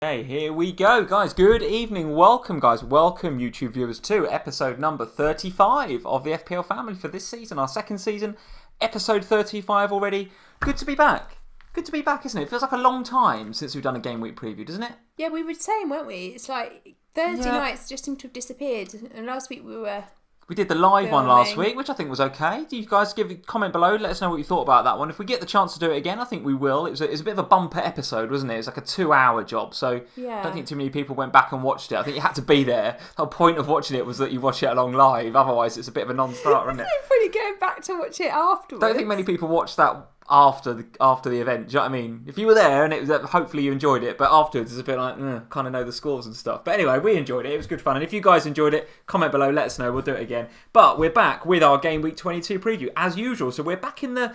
Hey, here we go, guys. Good evening. Welcome, guys. Welcome, YouTube viewers, to episode number 35 of the FPL Family for this season, our second season, episode 35 already. Good to be back. Good to be back, isn't it? It feels like a long time since we've done a game week preview, doesn't it? Yeah, we were saying, weren't we? It's like Thursday nights just seem to have disappeared. And last week we did the live one last filming. week, which I think was okay. Do you guys give a comment below? Let us know what you thought about that one. If we get the chance to do it again, I think we will. It was a bit of a bumper episode, wasn't it? It was like a 2-hour job, so I don't think too many people went back and watched it. I think you had to be there. The whole point of watching it was that you watch it along live. Otherwise, it's a bit of a non-starter, isn't it? It's really going back to watch it afterwards. I don't think many people watched that after the event. Do you know what I mean? If you were there and it was, hopefully you enjoyed it, but afterwards it's a bit like kind of know the scores and stuff. But anyway, we enjoyed it. It was good fun. And if you guys enjoyed it, comment below, let us know. We'll do it again. But we're back with our Game Week 22 preview as usual. So we're back in the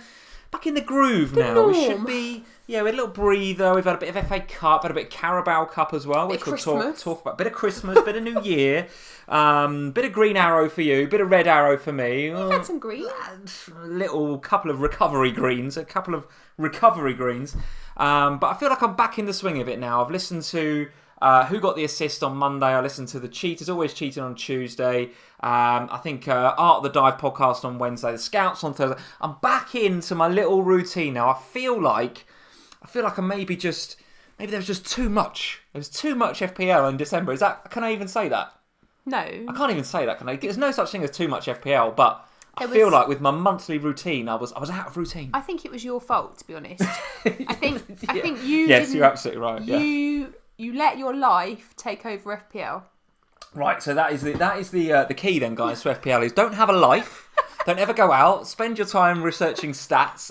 groove now. norm. We should be. Yeah, we had a little breather. We've had a bit of FA Cup, had a bit of Carabao Cup as well. Bit of Christmas. Talk about a bit of Christmas, bit of New Year, bit of green arrow for you, bit of red arrow for me. We've had some green. A couple of recovery greens. But I feel like I'm back in the swing of it now. I've listened to who got the assist on Monday. I listened to the cheaters, always cheating on Tuesday. I think Art of the Dive podcast on Wednesday. The Scouts on Thursday. I'm back into my little routine now. I feel like maybe there was just too much. There was too much FPL in December. Can I even say that? No. I can't even say that, can I? There's no such thing as too much FPL, but I feel like with my monthly routine, I was out of routine. I think it was your fault, to be honest. I think you. Yes, you're absolutely right. You let your life take over FPL. Right, so that is the key then, guys, to FPL is don't have a life, don't ever go out, spend your time researching stats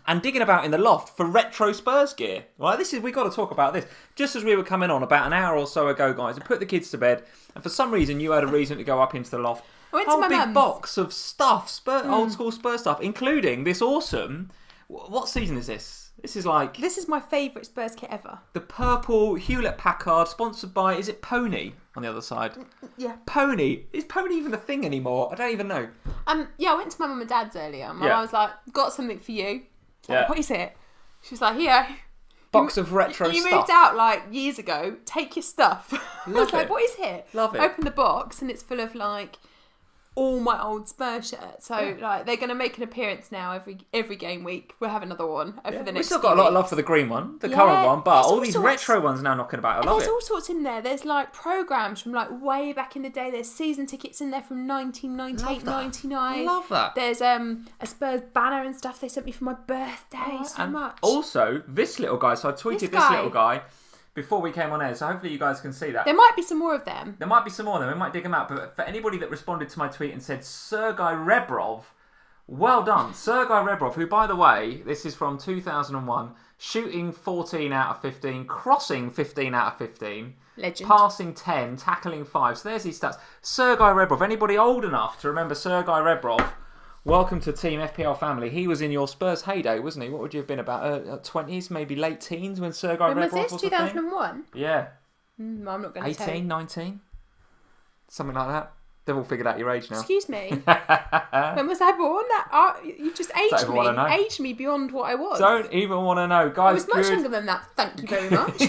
and digging about in the loft for retro Spurs gear. Right, we got to talk about this. Just as we were coming on about an hour or so ago, guys, and put the kids to bed, and for some reason you had a reason to go up into the loft. I went to my big mum's. box of stuff, old school Spurs stuff, including this awesome. What season is this? This is my favourite Spurs kit ever. The purple Hewlett-Packard, sponsored by, is it Pony on the other side? Yeah. Pony. Is Pony even a thing anymore? I don't even know. Yeah, I went to my mum and dad's earlier. My mum was like, got something for you. Like, what is it? She was like, here. Box of retro you stuff. moved out like years ago. Take your stuff. I was like, what is it? Love it. Open the box and it's full of like all my old Spurs shirts. So like they're going to make an appearance now every game week. We'll have another one over the next. We've still got a lot of love for the green one, the current one, but all these retro ones now knocking about. I love it. There's all sorts in there. There's like programmes from like way back in the day. There's season tickets in there from 1998, 99. I love that. There's a Spurs banner and stuff they sent me for my birthday. Much. Also, this little guy. So I tweeted this little guy before we came on air, so hopefully you guys can see that. There might be some more of them. We might dig them out. But for anybody that responded to my tweet and said, Sergei Rebrov, well done. Sergei Rebrov, who, by the way, this is from 2001, shooting 14 out of 15, crossing 15 out of 15. Legend. Passing 10, tackling 5. So there's his stats. Sergei Rebrov, anybody old enough to remember Sergei Rebrov, welcome to Team FPL Family. He was in your Spurs heyday, wasn't he? What would you have been, about 20s, maybe late teens when Sergei Rebrov was a thing? 2001? Yeah. I'm not going to tell you. 18, 19? Something like that. They've all figured out your age now. Excuse me. When was I born? You just aged me. Aged me beyond what I was. Don't even want to know. Guys, I was much younger than that. Thank you very much.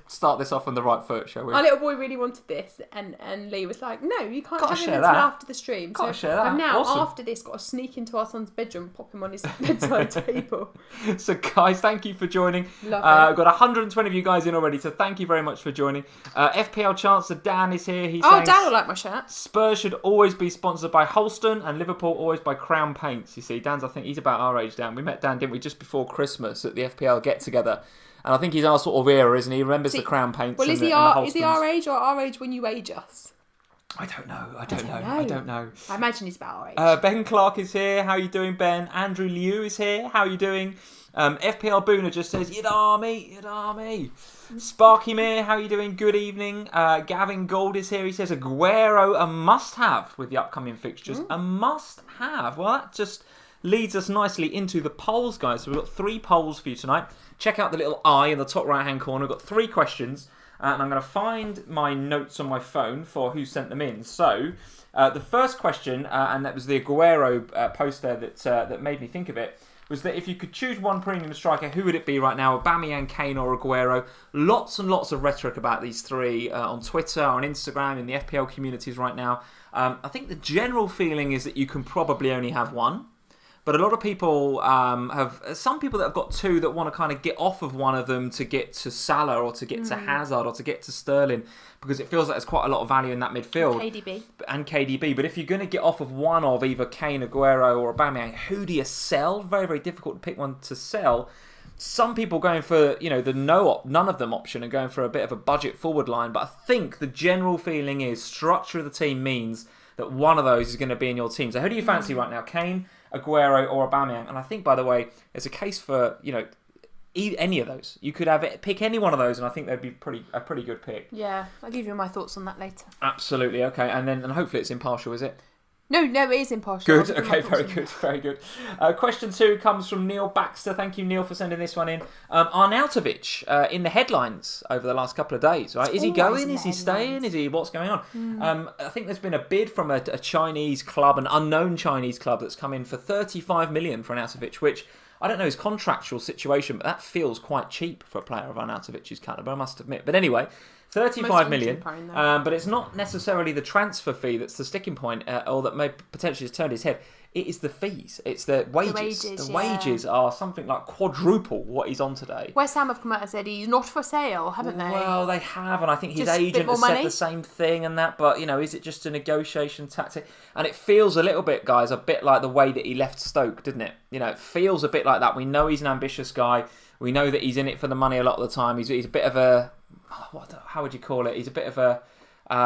Start this off on the right foot, shall we? Our little boy really wanted this, and Lee was like, "No, you can't have him until after the stream." Gotta share that. I've now, awesome. after this, got to sneak into our son's bedroom, pop him on his bedside table. So, guys, thank you for joining. Love it. I've got 120 of you guys in already, so thank you very much for joining. FPL Chancellor Dan is here. He's saying, Dan will like my shirt. Spurs should always be sponsored by Holston and Liverpool always by Crown Paints. You see, I think he's about our age, Dan. We met Dan, didn't we, just before Christmas at the FPL get-together. And I think he's our sort of era, isn't he? He remembers the Crown Paints. Well, is he our age or our age when you age us? I don't know. I imagine he's about our age. Ben Clark is here. How are you doing, Ben? Andrew Liu is here. How are you doing? FPL Boona just says, You'd army. Sparky Mere, how are you doing? Good evening. Gavin Gold is here. He says, Aguero, a must-have with the upcoming fixtures. A must-have. Well, that just leads us nicely into the polls, guys. So we've got 3 polls for you tonight. Check out the little eye in the top right-hand corner. We've got 3 questions. And I'm going to find my notes on my phone for who sent them in. So, the first question, and that was the Aguero post there that made me think of it, was that if you could choose one premium striker, who would it be right now? Aubameyang, Kane or Aguero? Lots and lots of rhetoric about these three on Twitter, on Instagram, in the FPL communities right now. I think the general feeling is that you can probably only have one. But a lot of people some people that have got two that want to kind of get off of one of them to get to Salah or to get to Hazard or to get to Sterling, because it feels like there's quite a lot of value in that midfield. And KDB. But if you're going to get off of one of either Kane, Aguero or Aubameyang, who do you sell? Very, very difficult to pick one to sell. Some people going for, the none of them option and going for a bit of a budget forward line. But I think the general feeling is structure of the team means that one of those is going to be in your team. So who do you fancy right now? Kane, Aguero or Aubameyang? And I think, by the way, there's a case for, any of those. You could pick any one of those, and I think they'd be a pretty good pick. Yeah, I'll give you my thoughts on that later. Absolutely, okay. And hopefully it's impartial, is it? No, it is impartial. Good, okay, very good. Question 2 comes from Neil Baxter. Thank you, Neil, for sending this one in. Arnautovic in the headlines over the last couple of days, right? Is he going? Is he staying? What's going on? I think there's been a bid from a Chinese club, an unknown Chinese club, that's come in for 35 million for Arnautovic, which I don't know his contractual situation, but that feels quite cheap for a player of Arnautovic's calibre, I must admit. But anyway, 35 million, but it's not necessarily the transfer fee that's the sticking point, or that may potentially has turned his head. It is the fees. It's the wages. The wages are something like quadruple what he's on today. West Ham have come out and said he's not for sale, haven't they? Well, they have, and I think his Just agent has said the same thing and that, but, is it just a negotiation tactic? And it feels a little bit, guys, a bit like the way that he left Stoke, didn't it? It feels a bit like that. We know he's an ambitious guy. We know that he's in it for the money a lot of the time. He's a bit of a... how would you call it? He's a bit of a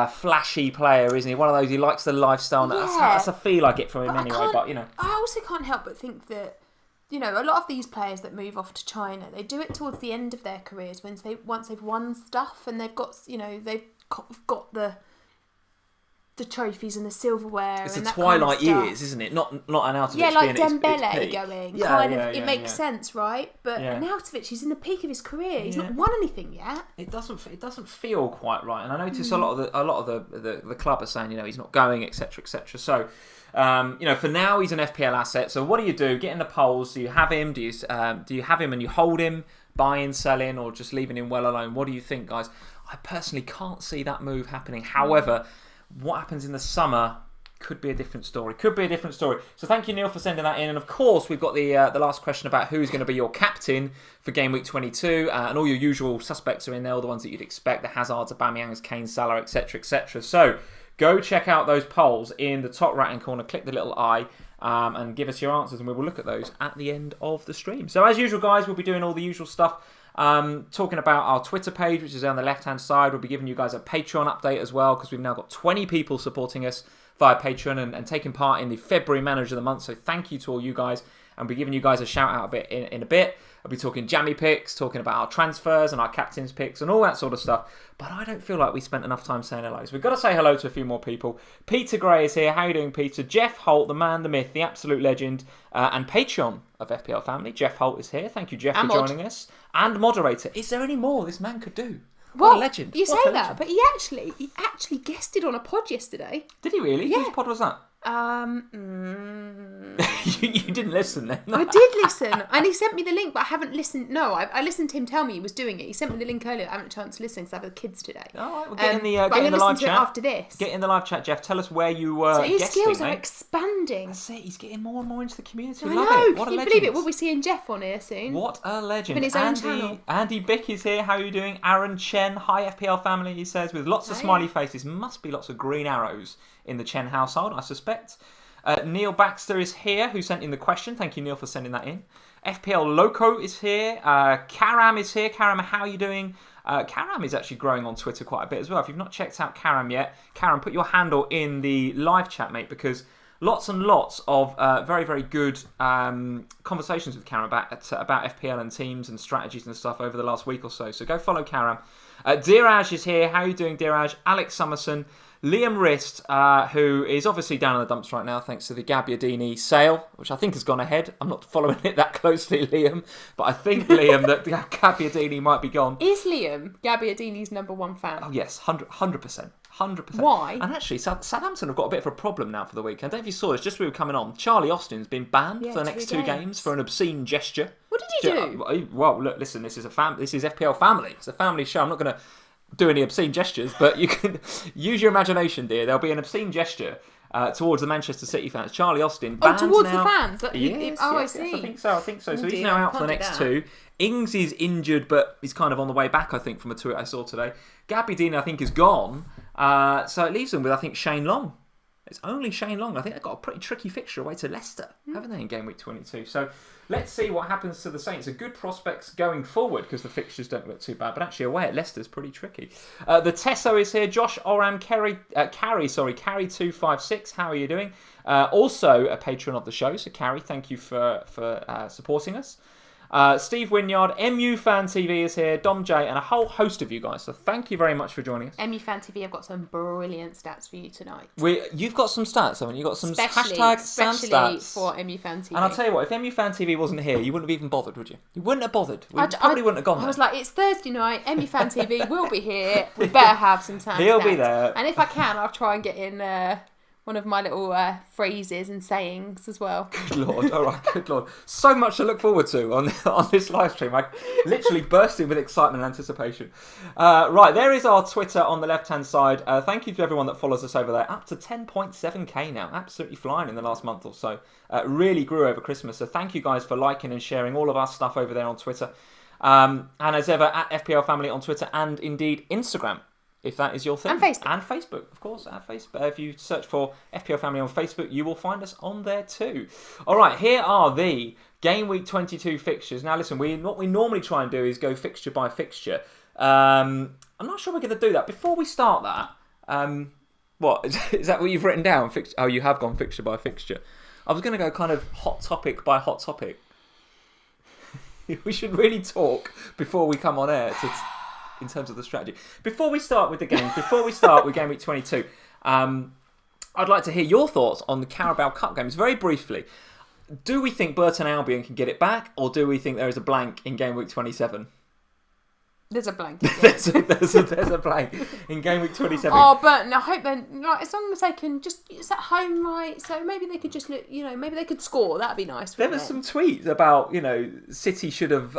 flashy player, isn't he? One of those, he likes the lifestyle. Yeah. That's a feel I get from him anyway. But I also can't help but think that a lot of these players that move off to China, they do it towards the end of their careers once they've won stuff and they've got they've got the trophies and the silverware. It's and the that twilight kind of years, isn't it? Not an Arnautovic. Yeah, like being Dembele going. It makes sense, right? But Arnautovic, he's in the peak of his career. He's not won anything yet. It doesn't feel quite right. And I notice a lot of the club are saying he's not going, etc., etc. So for now he's an FPL asset. So what do? Get in the polls. Do you have him? Do you have him and you hold him, buying, selling, or just leaving him well alone? What do you think, guys? I personally can't see that move happening. However, what happens in the summer could be a different story. So thank you, Neil, for sending that in. And of course, we've got the last question about who's going to be your captain for Game Week 22. And all your usual suspects are in there, all the ones that you'd expect. The Hazards, Aubameyangs, Kane, Salah, etc., etc. So go check out those polls in the top right-hand corner. Click the little eye and give us your answers. And we will look at those at the end of the stream. So as usual, guys, we'll be doing all the usual stuff. Talking about our Twitter page, which is on the left-hand side. We'll be giving you guys a Patreon update as well, because we've now got 20 people supporting us via Patreon and taking part in the February Manager of the Month. So thank you to all you guys. And we'll be giving you guys a shout-out a bit in a bit. I'll be talking Jammy Picks, talking about our transfers and our captain's picks and all that sort of stuff. But I don't feel like we spent enough time saying hello. So we've got to say hello to a few more people. Peter Gray is here. How are you doing, Peter? Jeff Holt, the man, the myth, the absolute legend, and Patreon of FPL Family. Jeff Holt is here. Thank you, Jeff, for joining us. And moderator. Is there any more this man could do? What a legend. You say that, but he actually guested on a pod yesterday. Did he really? Yeah. Whose pod was that? You didn't listen then? I did listen, and he sent me the link, but I haven't listened. No, I listened to him tell me he was doing it. He sent me the link earlier. I haven't had a chance to listen because I have the kids today. All right, we'll get in the live chat after this. Get in the live chat, Jeff. Tell us where you were. So his guesting, skills mate. are expanding. That's it. He's getting more and more into the community. I Love know. it. What Can a you legend. believe it? We'll be seeing Jeff on here soon. What a legend. In his own channel. Andy Bick is here. How are you doing? Aaron Chen. Hi, FPL family, he says, with lots of smiley faces. Must be lots of green arrows in the Chen household, I suspect. Neil Baxter is here, who sent in the question. Thank you, Neil, for sending that in. FPL Loco is here. Karam is here. Karam, how are you doing? Karam is actually growing on Twitter quite a bit as well. If you've not checked out Karam yet, Karam, put your handle in the live chat, mate, because lots and lots of very, very good conversations with Karam about FPL and teams and strategies and stuff over the last week or so. So go follow Karam. Diraj is here. How are you doing, Diraj? Alex Summerson. Liam Rist, who is obviously down in the dumps right now thanks to the Gabbiadini sale, which I think has gone ahead. I'm not following it that closely, Liam, but I think, Liam, that Gabbiadini might be gone. Is Liam Gabbiadini's number one fan? Oh, yes, 100%. 100%. Why? And actually, Southampton have got a bit of a problem now for the weekend. I don't know if you saw this, just as we were coming on. Charlie Austin's been banned for the next 2 games for an obscene gesture. What did he do? Well, look, listen, this is FPL Family. It's a family show. I'm not going to do any obscene gestures, but you can use your imagination, dear. There'll be an obscene gesture towards the Manchester City fans. Charlie Austin banned towards now. the fans? Yes, I see. Yes, I think so. So he's dear, now out for the can't do next that. 2. Ings is injured, but he's kind of on the way back, I think, from a tweet I saw today. Gabbiadini, I think, is gone. So it leaves them with, I think, Shane Long. It's only Shane Long. I think they've got a pretty tricky fixture away to Leicester, haven't they, in game week 22? So let's see what happens to the Saints. A good prospects going forward because the fixtures don't look too bad. But actually, away at Leicester's pretty tricky. The Tesso is here. Josh Oram Carry 256. How are you doing? Also a patron of the show. So Carrie, thank you for supporting us. Steve Wynyard, MU Fan TV is here, Dom J, and a whole host of you guys. So thank you very much for joining us. MU Fan TV, I've got some brilliant stats for you tonight. You've got some stats, haven't you? You've got some Especially stats for MU Fan TV. And I'll tell you what, if MU Fan TV wasn't here, you wouldn't have even bothered, would you? You wouldn't have bothered. We probably wouldn't have gone there. I was like, it's Thursday night, MU Fan TV will be here. We better have some time. He'll be there. And if I can, I'll try and get in one of my little phrases and sayings as well. Good Lord. All right, good Lord. So much to look forward to on this live stream. I literally bursting with excitement and anticipation. Right, there is our Twitter on the left-hand side. Thank you to everyone that follows us over there. Up to 10.7k now. Absolutely flying in the last month or so. Really grew over Christmas. So thank you guys for liking and sharing all of our stuff over there on Twitter. And as ever, at FPL Family on Twitter and indeed Instagram, if that is your thing. And Facebook. And Facebook, of course. At Facebook. If you search for FPL Family on Facebook, you will find us on there too. All right, here are the Game Week 22 fixtures. Now, listen, what we normally try and do is go fixture by fixture. I'm not sure we're going to do that. Before we start that, what? Is that what you've written down? Oh, you have gone fixture by fixture. I was going to go kind of hot topic by hot topic. We should really talk before we come on air in terms of the strategy. Before we start with the games, before we start with Game Week 22, I'd like to hear your thoughts on the Carabao Cup games very briefly. Do we think Burton Albion can get it back, or do we think there is a blank in Game Week 27? There's a blank. there's a blank in Game Week 27. Oh, Burton, I hope they're like, as long as they can just, it's at home, right? So maybe they could just look, maybe they could score. That'd be nice. There was some tweets about, City should have,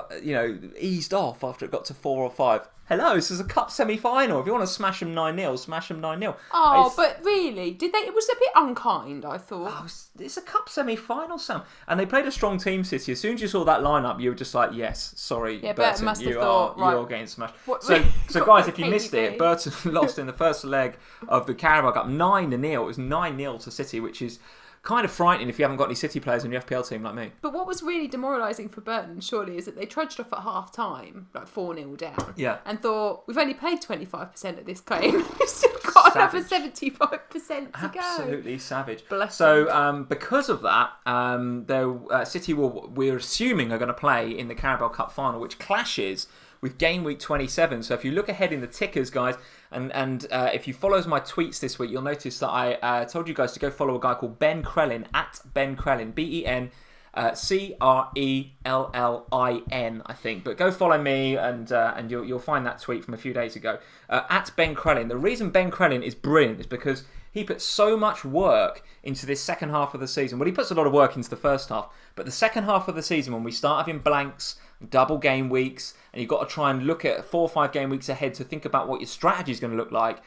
eased off after it got to 4 or 5. Hello, this is a cup semi-final. If you want to smash them 9-0, smash them 9-0. Oh, but really? Did they? It was a bit unkind, I thought. Oh, it's a cup semi-final, Sam. And they played a strong team, City. As soon as you saw that lineup, you were just like, yes, sorry, yeah, Burton, must have thought, you're getting smashed. So guys, if you missed it, Burton lost in the first leg of the Carabao Cup 9-0. It was 9-0 to City, which is kind of frightening if you haven't got any City players in your FPL team like me. But what was really demoralising for Burton, surely, is that they trudged off at half time, like 4-0 down, and thought, we've only played 25% of this game. We've still got another 75% to go. Absolutely savage. Bless so because of that, City we're assuming are going to play in the Carabao Cup final, which clashes with Game Week 27. So if you look ahead in the tickers, guys, and if you follow my tweets this week, you'll notice that I told you guys to go follow a guy called Ben Crellin, at Ben Crellin, BEN CRELLIN, I think. But go follow me, and you'll find that tweet from a few days ago. At Ben Crellin. The reason Ben Crellin is brilliant is because he puts so much work into this second half of the season. Well, he puts a lot of work into the first half, but the second half of the season, when we start having blanks, double game weeks, and you've got to try and look at 4 or 5 game weeks ahead to think about what your strategy is going to look like.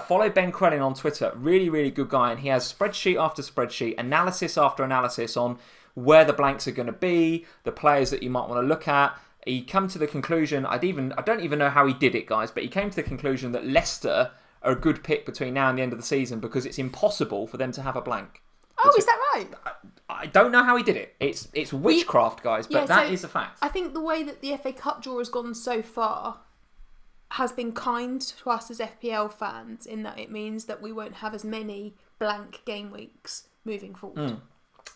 Follow Ben Crellin on Twitter. Really, really good guy, and he has spreadsheet after spreadsheet, analysis after analysis on where the blanks are going to be, the players that you might want to look at. He came to the conclusion, I don't even know how he did it, guys, but he came to the conclusion that Leicester are a good pick between now and the end of the season because it's impossible for them to have a blank. Oh, is that right? I don't know how he did it. It's witchcraft, guys, but that is a fact. I think the way that the FA Cup draw has gone so far has been kind to us as FPL fans, in that it means that we won't have as many blank game weeks moving forward.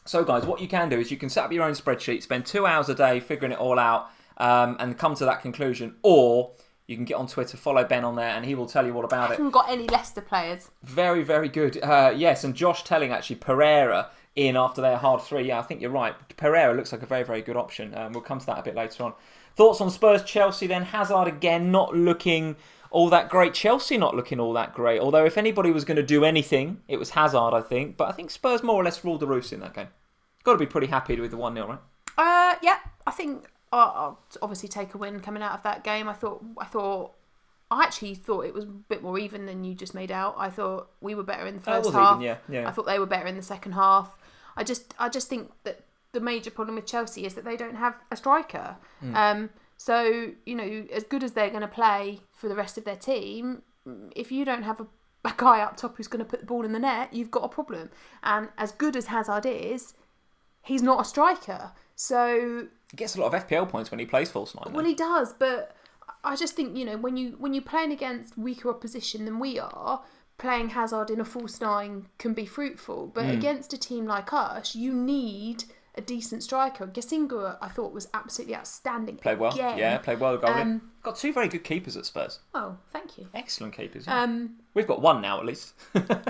So, guys, what you can do is you can set up your own spreadsheet, spend 2 hours a day figuring it all out, and come to that conclusion, or You can get on Twitter, follow Ben on there, and he will tell you all about I it. haven't got any Leicester players. Very, very good. Yes, and Josh telling actually Pereira in after their hard 3. Yeah, I think you're right. Pereira looks like a very, very good option. We'll come to that a bit later on. Thoughts on Spurs Chelsea then? Hazard again not looking all that great. Chelsea not looking all that great. Although if anybody was going to do anything, it was Hazard, I think. But I think Spurs more or less ruled the roost in that game. Got to be pretty happy with the 1-0, right? Yeah, I think I'll obviously take a win coming out of that game. I actually thought it was a bit more even than you just made out. I thought we were better in the first half. Even, yeah. I thought they were better in the second half. I just think that the major problem with Chelsea is that they don't have a striker. So, as good as they're going to play for the rest of their team, if you don't have a guy up top who's going to put the ball in the net, you've got a problem. And as good as Hazard is, he's not a striker. So he gets a lot of FPL points when he plays false 9. Well, he does, but I just think, when you're playing against weaker opposition than we are, playing Hazard in a false 9 can be fruitful. But against a team like us, you need a decent striker. Gasinga, I thought, was absolutely outstanding. Played well. Again. Yeah, played well. Goalie. Got 2 very good keepers at Spurs. Oh, thank you. Excellent keepers. Yeah. We've got 1 now at least.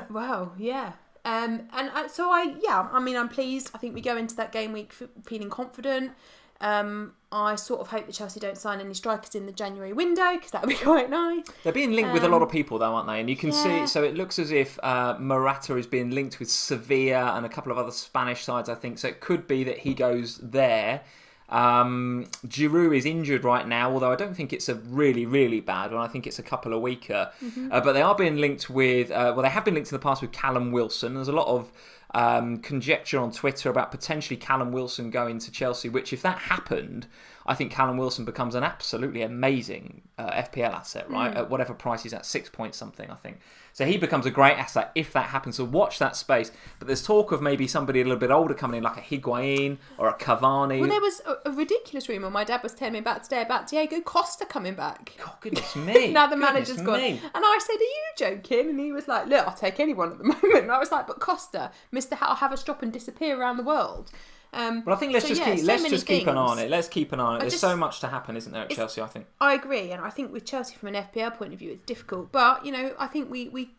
Wow, yeah. I'm pleased. I think we go into that game week feeling confident. I sort of hope that Chelsea don't sign any strikers in the January window because that would be quite nice. They're being linked with a lot of people though, aren't they? And you can see, so it looks as if Morata is being linked with Sevilla and a couple of other Spanish sides, I think. So it could be that he goes there. Giroud is injured right now, although I don't think it's a really, really bad one. I think it's a couple of weaker. But they are being linked with, they have been linked in the past with Callum Wilson. There's a lot of conjecture on Twitter about potentially Callum Wilson going to Chelsea, which if that happened, I think Callum Wilson becomes an absolutely amazing FPL asset, right? At whatever price he's at, 6 point something, I think. So he becomes a great asset if that happens. So watch that space. But there's talk of maybe somebody a little bit older coming in, like a Higuain or a Cavani. Well, there was a ridiculous rumour my dad was telling me about today about Diego Costa coming back. Oh, goodness me. Now the manager's gone. And I said, are you joking? And he was like, look, I'll take anyone at the moment. And I was like, but Costa, Mr. I'll have a stop and disappear around the world. But I think let's just keep an eye on it. Let's keep an eye on it. There's so much to happen, isn't there, at Chelsea, I think. I agree. And I think with Chelsea from an FPL point of view, it's difficult. But, I think we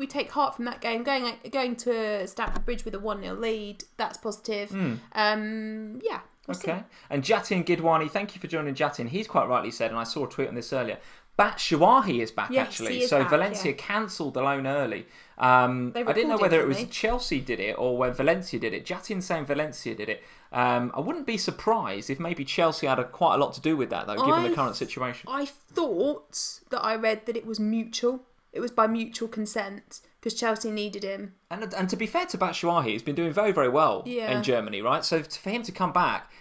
take heart from that game. Going to Stamford Bridge with a 1-0 lead, that's positive. Yeah. Okay. And Jatin Gidwani, thank you for joining Jatin. He's quite rightly said, and I saw a tweet on this earlier, Batshuayi is back, actually. He is so back, Valencia cancelled the loan early. I didn't know whether it was Chelsea did it or when Valencia did it. Jatin's saying Valencia did it. I wouldn't be surprised if maybe Chelsea had quite a lot to do with that, though, given the current situation. I thought that I read that it was mutual. It was by mutual consent because Chelsea needed him. And to be fair to Batshuayi, he's been doing very, very well in Germany, right? So for him to come back,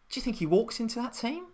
do you think he walks into that team?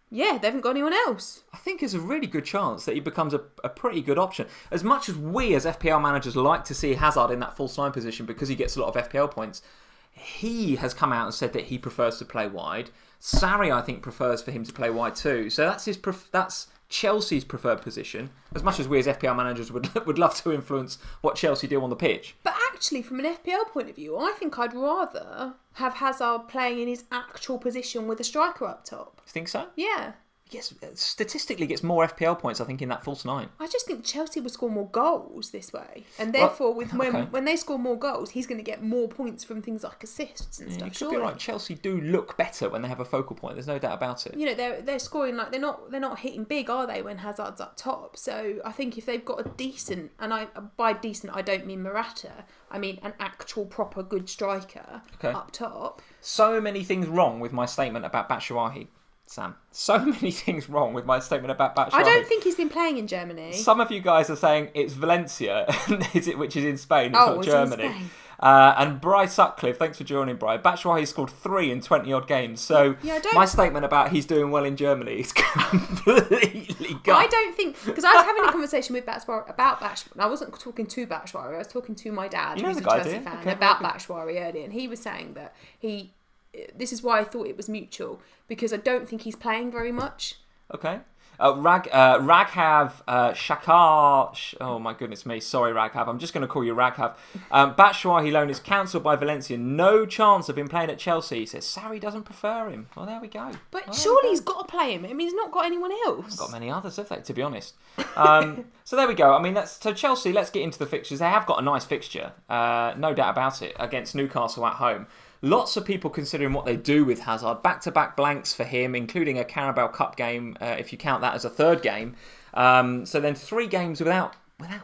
Yeah, they haven't got anyone else. I think there's a really good chance that he becomes a pretty good option. As much as we as FPL managers like to see Hazard in that false 9 position because he gets a lot of FPL points, he has come out and said that he prefers to play wide. Sarri, I think, prefers for him to play wide too. So that's Chelsea's preferred position, as much as we as FPL managers would love to influence what Chelsea do on the pitch. But actually, from an FPL point of view, I think I'd rather have Hazard playing in his actual position with a striker up top. You think so? Yeah. Yes, statistically gets more FPL points, I think, in that false 9. I just think Chelsea would score more goals this way. And therefore, when they score more goals, he's going to get more points from things like assists and stuff. You could be right. Chelsea do look better when they have a focal point. There's no doubt about it. They're scoring like they're not hitting big, are they, when Hazard's up top? So I think if they've got a decent, and by decent I don't mean Morata, I mean an actual proper good striker up top. So many things wrong with my statement about Batshuayi. Sam, so many things wrong with my statement about Batshuayi. I don't think he's been playing in Germany. Some of you guys are saying it's Valencia, which is in Spain, it's not Germany. In Spain. And Bry Sutcliffe, thanks for joining, Bry. Batshuayi scored 3 in 20-odd games. So my statement about he's doing well in Germany is completely gone. I don't think... Because I was having a conversation with Batshuayi about Batshuayi. I wasn't talking to Batshuayi. I was talking to my dad, who's a Chelsea fan, about Batshuayi earlier. And he was saying that this is why I thought it was mutual, because I don't think he's playing very much. Okay. Raghav Shakar. Oh my goodness me, sorry Raghav. I'm just going to call you Raghav. Batshuayi loan is cancelled by Valencia. No chance of him playing at Chelsea. He says Sarri doesn't prefer him. Well, there we go. But surely he's got to play him. I mean, he's not got anyone else. Got many others, have they? To be honest. So there we go. I mean, so Chelsea. Let's get into the fixtures. They have got a nice fixture, no doubt about it, against Newcastle at home. Lots of people considering what they do with Hazard. Back-to-back blanks for him, including a Carabao Cup game, if you count that as a third game. So then 3 games without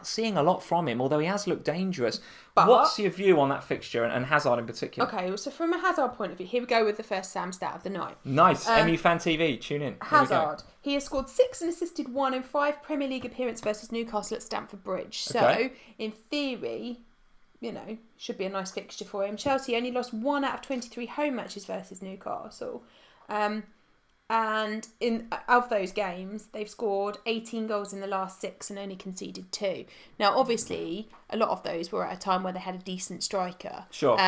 seeing a lot from him, although he has looked dangerous. But what's your view on that fixture and Hazard in particular? Okay, so from a Hazard point of view, here we go with the first Sam stat of the night. Nice. MU Fan TV, tune in. Hazard. He has scored 6 and assisted 1 in 5 Premier League appearances versus Newcastle at Stamford Bridge. So, in theory, should be a nice fixture for him. Chelsea only lost 1 out of 23 home matches versus Newcastle. And of those games, they've scored 18 goals in the last 6 and only conceded 2. Now, obviously, a lot of those were at a time where they had a decent striker. Sure.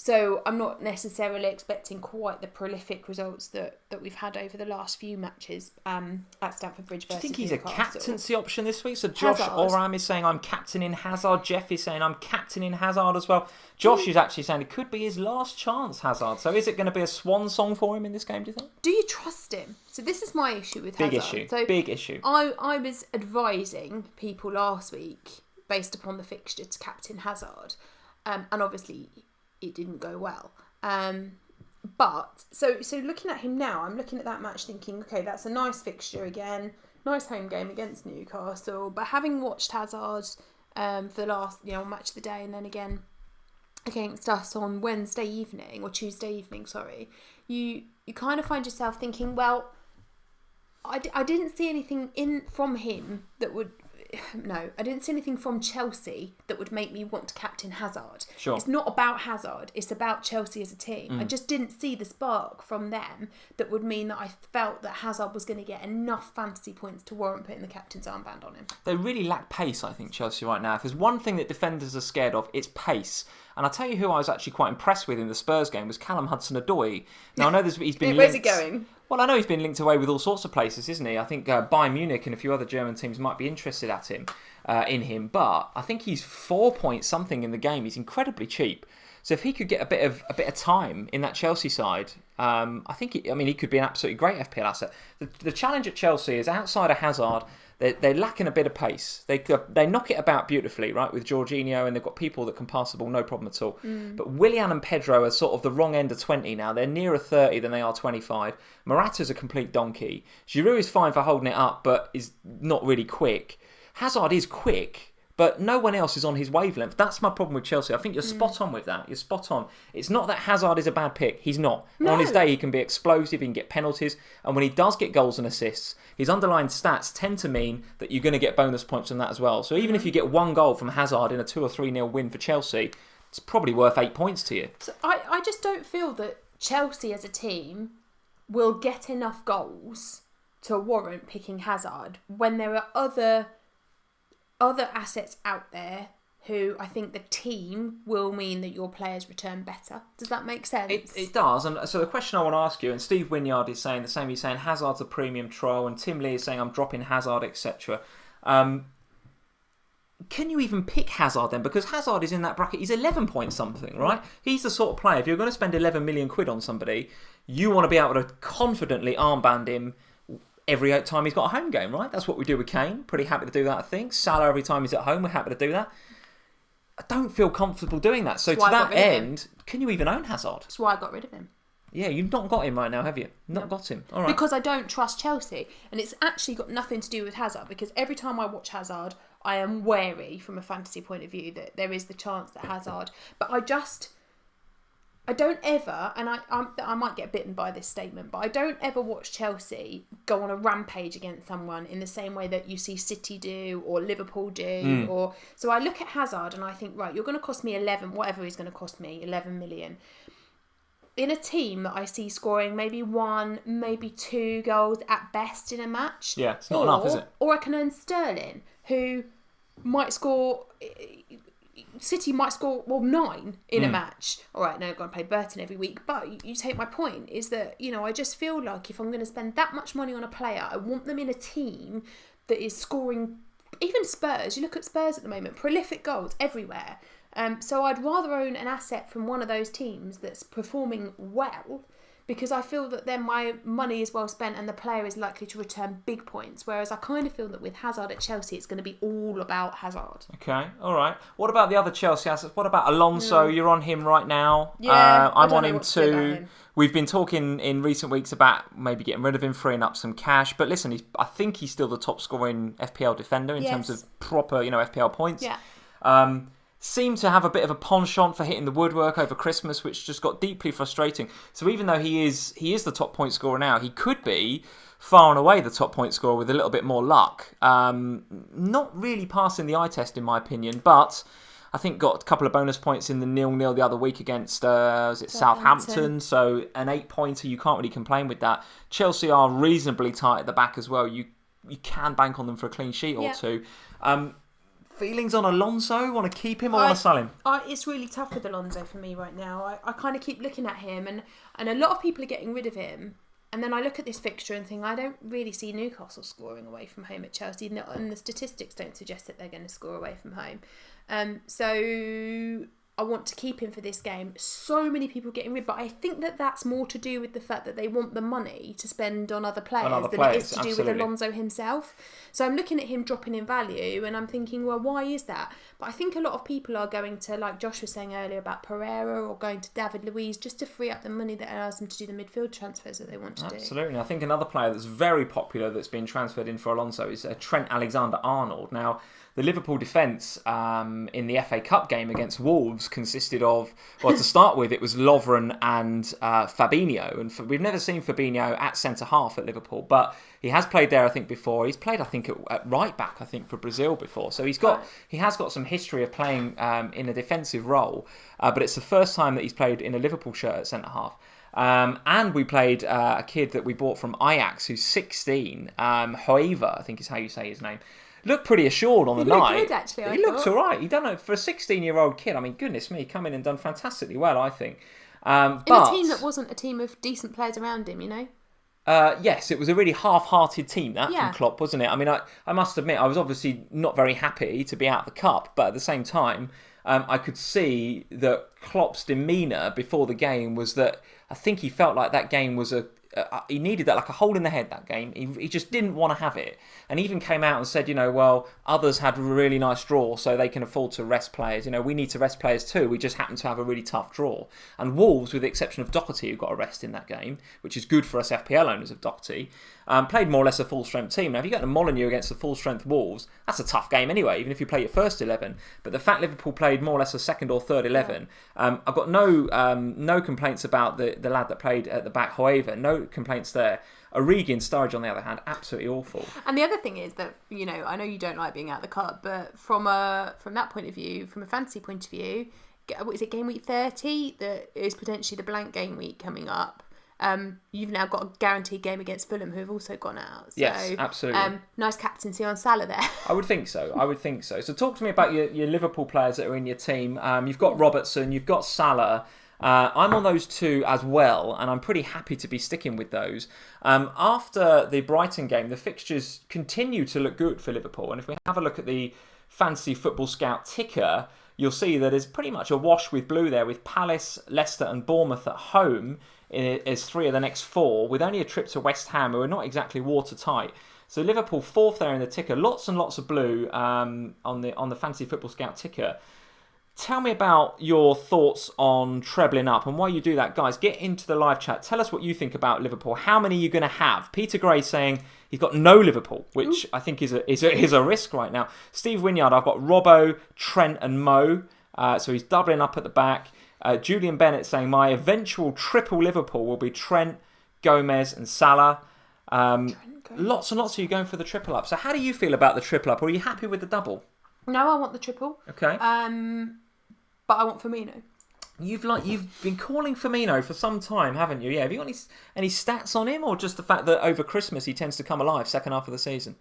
So I'm not necessarily expecting quite the prolific results that we've had over the last few matches at Stamford Bridge versus Newcastle. Do you think he's a captaincy option this week? So Josh Oram is saying, I'm captaining Hazard. Jeff is saying, I'm captaining Hazard as well. Josh is actually saying it could be his last chance, Hazard. So is it going to be a swan song for him in this game, do you think? Do you trust him? So this is my issue with Hazard. Big issue. I was advising people last week, based upon the fixture, to captain Hazard. And obviously it didn't go well. But so looking at him now, I'm looking at that match thinking, okay, that's a nice fixture again, nice home game against Newcastle. But having watched Hazard for the last match of the day, and then again against us on Tuesday evening, you kind of find yourself thinking, well, I didn't see anything from him that would. No, I didn't see anything from Chelsea that would make me want to captain Hazard. Sure. It's not about Hazard, it's about Chelsea as a team. I just didn't see the spark from them that would mean that I felt that Hazard was going to get enough fantasy points to warrant putting the captain's armband on him. They really lack pace, I think, Chelsea right now. If there's one thing that defenders are scared of, it's pace. And I'll tell you who I was actually quite impressed with in the Spurs game was Callum Hudson-Odoi. Now, I know he's been Where's he going? Well, I know he's been linked away with all sorts of places, isn't he? I think Bayern Munich and a few other German teams might be interested in him. But I think he's 4 point something in the game. He's incredibly cheap. So if he could get a bit of time in that Chelsea side, I think he could be an absolutely great FPL asset. The challenge at Chelsea is outside of Hazard, they're lacking a bit of pace. They knock it about beautifully, right, with Jorginho, and they've got people that can pass the ball, no problem at all. But Willian and Pedro are sort of the wrong end of 20 now. They're nearer 30 than they are 25. Morata's a complete donkey. Giroud is fine for holding it up, but is not really quick. Hazard is quick, but no one else is on his wavelength. That's my problem with Chelsea. I think you're spot on with that. You're spot on. It's not that Hazard is a bad pick. He's not. No. On his day, he can be explosive, he can get penalties, and when he does get goals and assists, his underlying stats tend to mean that you're going to get bonus points on that as well. So even if you get 1 goal from Hazard in a 2 or 3-0 win for Chelsea, it's probably worth 8 points to you. So I just don't feel that Chelsea as a team will get enough goals to warrant picking Hazard when there are other assets out there who I think the team will mean that your players return better. Does that make sense? It does. And so the question I want to ask you, and Steve Wynyard is saying the same, he's saying Hazard's a premium troll, and Tim Lee is saying I'm dropping Hazard, etc. Can you even pick Hazard then? Because Hazard is in that bracket, he's 11 point something, right? He's the sort of player, if you're going to spend 11 million quid on somebody, you want to be able to confidently armband him every time he's got a home game, right? That's what we do with Kane. Pretty happy to do that, I think. Salah, every time he's at home, we're happy to do that. I don't feel comfortable doing that. So to that end, can you even own Hazard? That's why I got rid of him. Yeah, you've not got him right now, have you? Not got him. All right. Because I don't trust Chelsea. And it's actually got nothing to do with Hazard, because every time I watch Hazard, I am wary from a fantasy point of view that there is the chance that Hazard... But I don't ever, and I might get bitten by this statement, but I don't ever watch Chelsea go on a rampage against someone in the same way that you see City do or Liverpool do. So I look at Hazard and I think, right, you're going to cost me 11, whatever he's going to cost me, 11 million. In a team that I see scoring maybe 1, maybe 2 goals at best in a match. Yeah, it's not enough, is it? Or I can earn Sterling, who might score... City might score 9 in a match. All right, now I've got to play Burton every week. But you take my point is that, I just feel like if I'm going to spend that much money on a player, I want them in a team that is scoring. Even Spurs, you look at Spurs at the moment, prolific goals everywhere. So I'd rather own an asset from one of those teams that's performing well, because I feel that then my money is well spent and the player is likely to return big points. Whereas I kind of feel that with Hazard at Chelsea, it's going to be all about Hazard. Okay, all right. What about the other Chelsea assets? What about Alonso? You're on him right now. Yeah, I'm on him too. We've been talking in recent weeks about maybe getting rid of him, freeing up some cash. But listen, I think he's still the top scoring FPL defender in terms of proper, FPL points. Yeah. Seemed to have a bit of a penchant for hitting the woodwork over Christmas, which just got deeply frustrating. So even though he is the top point scorer now, he could be far and away the top point scorer with a little bit more luck. Not really passing the eye test in my opinion, but I think got a couple of bonus points in the 0-0 the other week against Southampton. So an 8-pointer, you can't really complain with that. Chelsea are reasonably tight at the back as well. You can bank on them for a clean sheet or two. Feelings on Alonso? Want to keep him or want to sell him? It's really tough with Alonso for me right now. I kind of keep looking at him and a lot of people are getting rid of him. And then I look at this fixture and think, I don't really see Newcastle scoring away from home at Chelsea. And the statistics don't suggest that they're going to score away from home. So I want to keep him for this game. So many people getting rid, but I think that that's more to do with the fact that they want the money to spend on other players than it is to do with Alonso himself. So I'm looking at him dropping in value and I'm thinking, well, why is that? But I think a lot of people are going to, like Josh was saying earlier about Pereira, or going to David Luiz just to free up the money that allows them to do the midfield transfers that they want to do. Absolutely. I think another player that's very popular that's been transferred in for Alonso is Trent Alexander-Arnold. Now, the Liverpool defence in the FA Cup game against Wolves consisted of, well, to start with, it was Lovren and Fabinho. And we've never seen Fabinho at centre-half at Liverpool, but he has played there, I think, before. He's played, I think, at right-back, I think, for Brazil before. So he has got some history of playing in a defensive role, but it's the first time that he's played in a Liverpool shirt at centre-half. And we played a kid that we bought from Ajax, who's 16, Hoeva, I think is how you say his name. Looked pretty assured on the night. He looked good, actually. He looked all right. He done it for a 16-year-old kid. I mean, goodness me, come in and done fantastically well, I think. In a team that wasn't a team of decent players around him, Yes, it was a really half-hearted team, from Klopp, wasn't it? I mean, I must admit, I was obviously not very happy to be out of the cup, but at the same time, I could see that Klopp's demeanour before the game was that I think he felt like that game was he needed that, like a hole in the head, that game. He just didn't want to have it. And even came out and said, well, others had a really nice draw, so they can afford to rest players. We need to rest players too. We just happen to have a really tough draw. And Wolves, with the exception of Doherty, who got a rest in that game, which is good for us FPL owners of Doherty, played more or less a full-strength team. Now, if you get to Molineux against the full-strength Wolves, that's a tough game anyway, even if you play your first 11. But the fact Liverpool played more or less a second or third 11, I've got no complaints about the lad that played at the back, Hoeva. No complaints there. Origi and Sturridge, on the other hand, absolutely awful. And the other thing is that, I know you don't like being out of the cup, but from that point of view, from a fantasy point of view, what is it, Gameweek 30? That is potentially the blank game week coming up. You've now got a guaranteed game against Fulham, who have also gone out. So, yes, absolutely. Nice captaincy on Salah there. I would think so. So talk to me about your Liverpool players that are in your team. You've got Robertson, you've got Salah. I'm on those two as well, and I'm pretty happy to be sticking with those. After the Brighton game, the fixtures continue to look good for Liverpool. And if we have a look at the Fantasy Football Scout ticker, you'll see that it's pretty much a wash with blue there, with Palace, Leicester and Bournemouth at home as 3 of the next 4, with only a trip to West Ham, who are not exactly watertight. So Liverpool 4th there in the ticker, lots and lots of blue on the Fantasy Football Scout ticker. Tell me about your thoughts on trebling up, and while you do that, guys, get into the live chat. Tell us what you think about Liverpool. How many are you going to have? Peter Gray saying he's got no Liverpool, which I think is a risk right now. Steve Wynyard, I've got Robbo, Trent and Mo, so he's doubling up at the back. Julian Bennett saying my eventual triple Liverpool will be Trent, Gomez and Salah. Lots and lots of you going for the triple up. So how do you feel about the triple up? Or are you happy with the double? No, I want the triple. Okay. But I want Firmino. You've been calling Firmino for some time, haven't you? Yeah. Have you got any stats on him, or just the fact that over Christmas he tends to come alive second half of the season?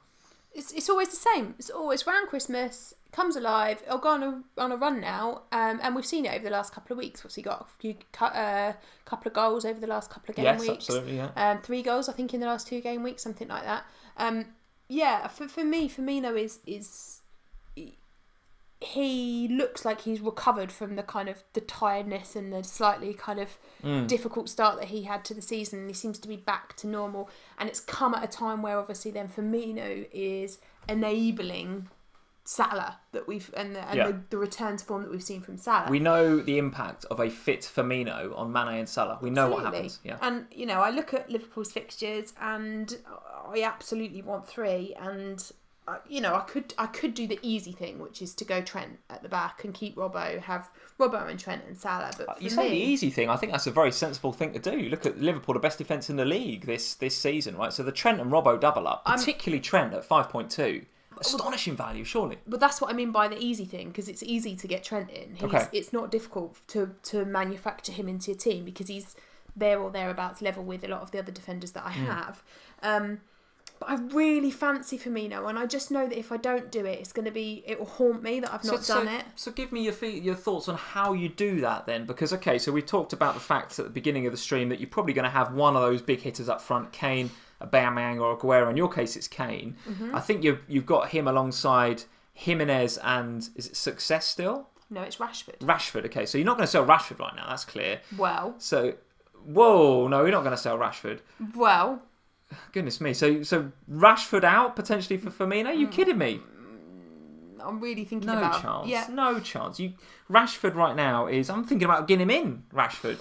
it's always the same. It's always around Christmas, comes alive. It'll go on a run now, and we've seen it over the last couple of weeks. Obviously, got a few couple of goals over the last couple of game weeks. Yes, absolutely, yeah. 3 goals, I think, in the last 2 game weeks, something like that. For me, Firmino is he looks like he's recovered from the kind of the tiredness and the slightly kind of difficult start that he had to the season, and he seems to be back to normal, and it's come at a time where obviously then Firmino is enabling Salah that we've the return to form that we've seen from Salah. We know the impact of a fit Firmino on Mane and Salah. We know what happens. Yeah. And I look at Liverpool's fixtures and I absolutely want 3, and I could do the easy thing, which is to go Trent at the back and keep have Robbo and Trent and Salah. But you say the easy thing. I think that's a very sensible thing to do. Look at Liverpool, the best defence in the league this season, right? So the Trent and Robbo double up, particularly Trent at 5.2. Astonishing value, surely. But that's what I mean by the easy thing, because it's easy to get Trent in. It's not difficult to manufacture him into your team because he's there or thereabouts level with a lot of the other defenders that I have. But I really fancy Firmino, and I just know that if I don't do it, it will haunt me that I've not done it. So give me your thoughts on how you do that then, because so we talked about the fact at the beginning of the stream that you're probably going to have one of those big hitters up front, Kane, Aubameyang or Aguero. In your case, it's Kane. Mm-hmm. I think you've got him alongside Jimenez and is it Success still? No, it's Rashford. Rashford. Okay, so you're not going to sell Rashford right now. That's clear. Well. So, whoa, no, you're not going to sell Rashford. Well. Goodness me. So Rashford out potentially for Firmino? Are you kidding me? I'm really thinking no about. Chance. Yeah. No chance. Rashford right now I'm thinking about getting him in. Rashford.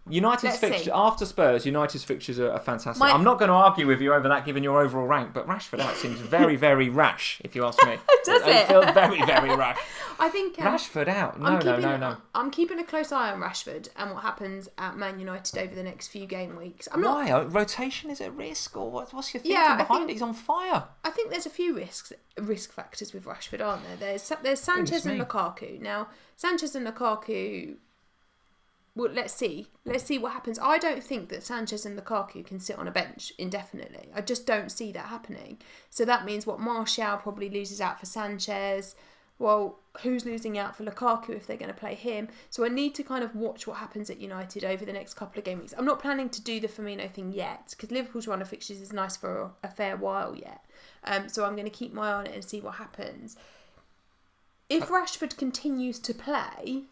United's fixtures after Spurs. United's fixtures are fantastic. I'm not going to argue with you over that, given your overall rank. But Rashford out seems very, very rash, if you ask me. Does it? I feel very, very rash. I think Rashford out. No. I'm keeping a close eye on Rashford and what happens at Man United over the next few game weeks. Why? Rotation is at risk, or what's your thinking behind it? He's on fire. I think there's a few risk factors with Rashford, aren't there? There's Sanchez and Lukaku. Now, Sanchez and Lukaku. Well, let's see what happens. I don't think that Sanchez and Lukaku can sit on a bench indefinitely. I just don't see that happening. So that means Martial probably loses out for Sanchez. Well, who's losing out for Lukaku if they're going to play him? So I need to kind of watch what happens at United over the next couple of game weeks. I'm not planning to do the Firmino thing yet because Liverpool's run of fixtures is nice for a fair while yet. So I'm going to keep my eye on it and see what happens. If Rashford continues to play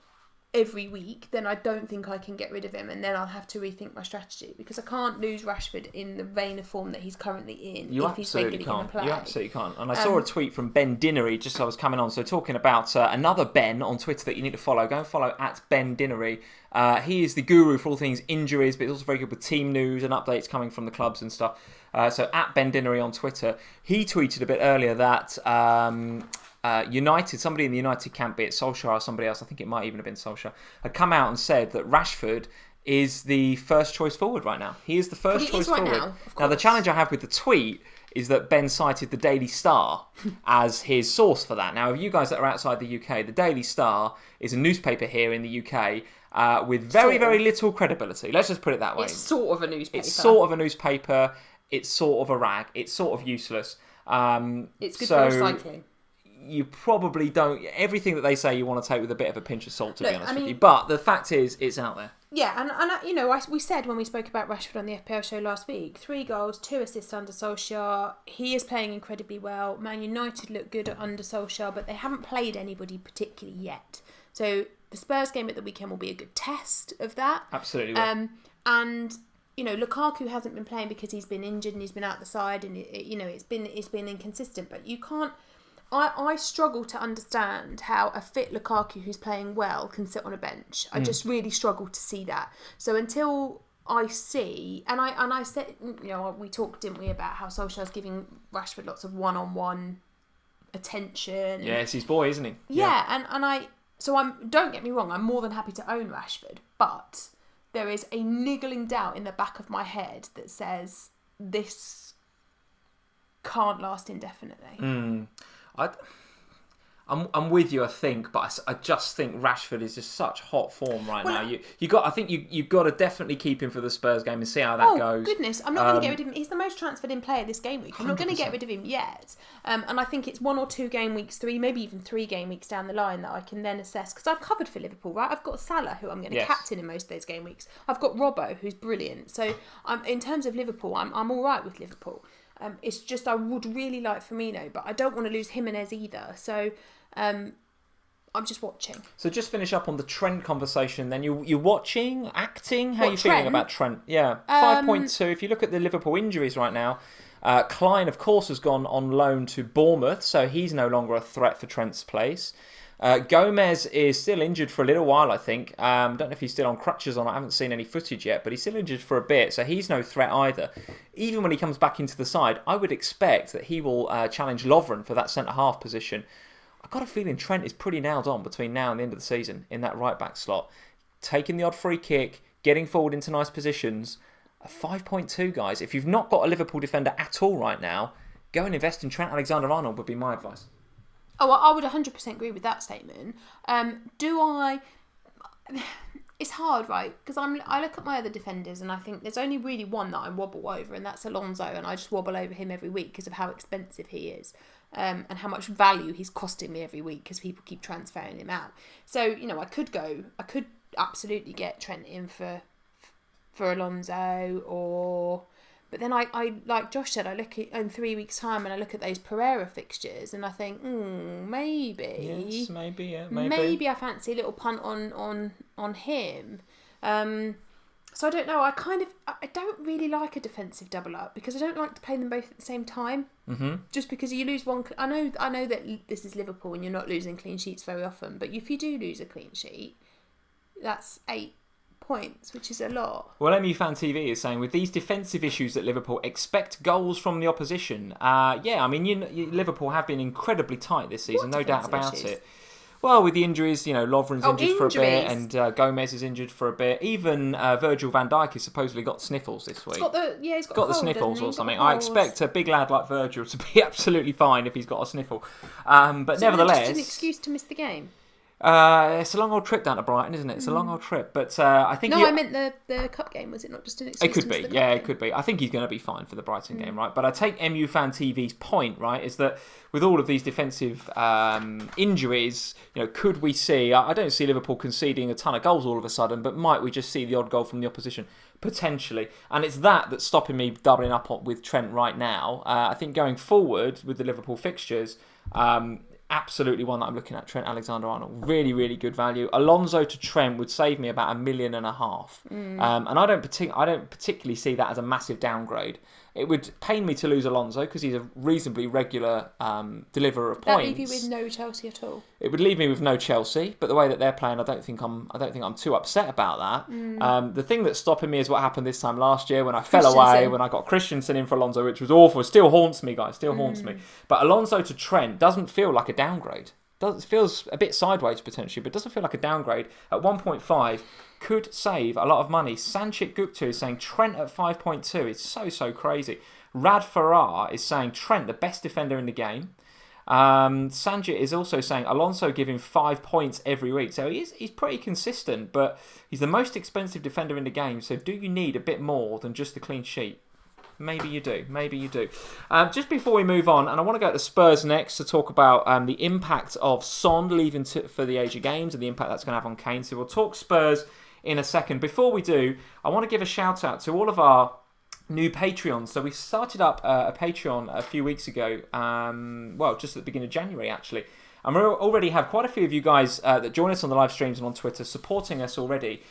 every week, then I don't think I can get rid of him, and then I'll have to rethink my strategy because I can't lose Rashford in the vein of form that he's currently in. He's regularly going to play. You absolutely can't. And I saw a tweet from Ben Dinnery just as I was coming on, so talking about another Ben on Twitter that you need to follow. Go and follow at Ben Dinnery. He is the guru for all things injuries, but he's also very good with team news and updates coming from the clubs and stuff. So at Ben Dinnery on Twitter, he tweeted a bit earlier that United, somebody in the United camp, be it Solskjaer or somebody else, I think it might even have been Solskjaer, had come out and said that Rashford is the first choice forward right now. He is the first choice forward. Now, the challenge I have with the tweet is that Ben cited the Daily Star as his source for that. Now, if you guys that are outside the UK, the Daily Star is a newspaper here in the UK with very, very little credibility. Let's just put it that way. It's sort of a newspaper. It's sort of a newspaper. It's sort of a rag. It's sort of useless. It's good for recycling. You probably don't. Everything that they say you want to take with a bit of a pinch of salt, to be honest with you. But the fact is, it's out there. Yeah, and we said when we spoke about Rashford on the FPL show last week, 3 goals, 2 assists under Solskjaer. He is playing incredibly well. Man United look good under Solskjaer, but they haven't played anybody particularly yet. So the Spurs game at the weekend will be a good test of that. Absolutely. And Lukaku hasn't been playing because he's been injured and he's been out the side, and it's been inconsistent. But you can't. I struggle to understand how a fit Lukaku who's playing well can sit on a bench. I just really struggle to see that. So until I see, and I said, we talked, didn't we, about how Solskjaer's giving Rashford lots of one-on-one attention. Yeah, it's his boy, isn't he? Yeah. Don't get me wrong, I'm more than happy to own Rashford, but there is a niggling doubt in the back of my head that says this can't last indefinitely. I'm with you, I think, but I just think Rashford is just such hot form right now. I think you've got to definitely keep him for the Spurs game and see how that goes. Oh goodness, I'm not going to get rid of him. He's the most transferred in player this game week. I'm not going to get rid of him yet. And I think it's 1 or 2 game weeks, 3, maybe even 3 game weeks down the line that I can then assess, because I've covered for Liverpool, right? I've got Salah, who I'm going to captain in most of those game weeks. I've got Robbo, who's brilliant. So in terms of Liverpool, I'm all right with Liverpool. It's just I would really like Firmino, but I don't want to lose Jimenez either. So I'm just watching. So just finish up on the Trent conversation then. You're watching, acting? How are you Trent? feeling about Trent? Yeah, 5.2. If you look at the Liverpool injuries right now, Klein, of course, has gone on loan to Bournemouth, so he's no longer a threat for Trent's place. Gomez is still injured for a little while, I think. Don't know if he's still on crutches or not. I haven't seen any footage yet, but he's still injured for a bit, so he's no threat either. Even when he comes back into the side, I would expect that he will challenge Lovren for that centre-half position. I've got a feeling Trent is pretty nailed on between now and the end of the season in that right-back slot. Taking the odd free kick, getting forward into nice positions. A 5.2, guys. If you've not got a Liverpool defender at all right now, go and invest in Trent Alexander-Arnold would be my advice. Oh, well, I would 100% agree with that statement. It's hard, right? Because I look at my other defenders and I think there's only really one that I wobble over, and that's Alonso, and I just wobble over him every week because of how expensive he is. And how much value he's costing me every week because people keep transferring him out. So, I could absolutely get Trent in for Alonso, but then I like Josh said, I look at in 3 weeks' time and I look at those Pereira fixtures and I think, maybe. Yes, maybe, yeah, Maybe I fancy a little punt on him. So I don't know. I don't really like a defensive double up because I don't like to play them both at the same time. Mm-hmm. Just because you lose one. I know that this is Liverpool and you're not losing clean sheets very often. But if you do lose a clean sheet, that's 8 points, which is a lot. Well, MU Fan TV is saying with these defensive issues at Liverpool, expect goals from the opposition. Liverpool have been incredibly tight this season, no doubt about it. Well, with the injuries, Lovren's injured for a bit, and Gomez is injured for a bit. Even Virgil van Dijk has supposedly got sniffles this week. He's got the sniffles or something. I expect a big lad like Virgil to be absolutely fine if he's got a sniffle. But so nevertheless, just an excuse to miss the game. It's a long old trip down to Brighton, isn't it? It's a long old trip, but I think. No, I meant the cup game. Was it not just an excuse? It could be, yeah, it could be. I think he's going to be fine for the Brighton game, right? But I take MU Fan TV's point, right, is that with all of these defensive injuries, could we see? I don't see Liverpool conceding a ton of goals all of a sudden, but might we just see the odd goal from the opposition? Potentially, and it's that's stopping me doubling up with Trent right now. I think going forward with the Liverpool fixtures. Absolutely one that I'm looking at, Trent Alexander-Arnold. Really, really good value. Alonso to Trent would save me about $1.5 million. And I don't particularly see that as a massive downgrade. It would pain me to lose Alonso because he's a reasonably regular deliverer of points. That leave you with no Chelsea at all? It would leave me with no Chelsea, but the way that they're playing, I don't think I'm too upset about that. The thing that's stopping me is what happened this time last year when I fell away, when I got Christensen in for Alonso, which was awful. It still haunts me, guys. Still haunts me. But Alonso to Trent doesn't feel like a downgrade. It feels a bit sideways potentially, but doesn't feel like a downgrade. At 1.5, could save a lot of money. Sanchit Gupta is saying Trent at 5.2. It's so crazy. Rad Farrar is saying Trent, the best defender in the game. Sanjit is also saying Alonso giving 5 points every week. So he's pretty consistent, but he's the most expensive defender in the game. So do you need a bit more than just the clean sheet? Maybe you do. Just before we move on, and I want to go to Spurs next to talk about the impact of Son leaving for the Asia Games and the impact that's going to have on Kane. So we'll talk Spurs in a second. Before we do, I want to give a shout out to all of our new Patreons. So we started up a Patreon a few weeks ago, just at the beginning of January actually. And we already have quite a few of you guys that join us on the live streams and on Twitter supporting us already.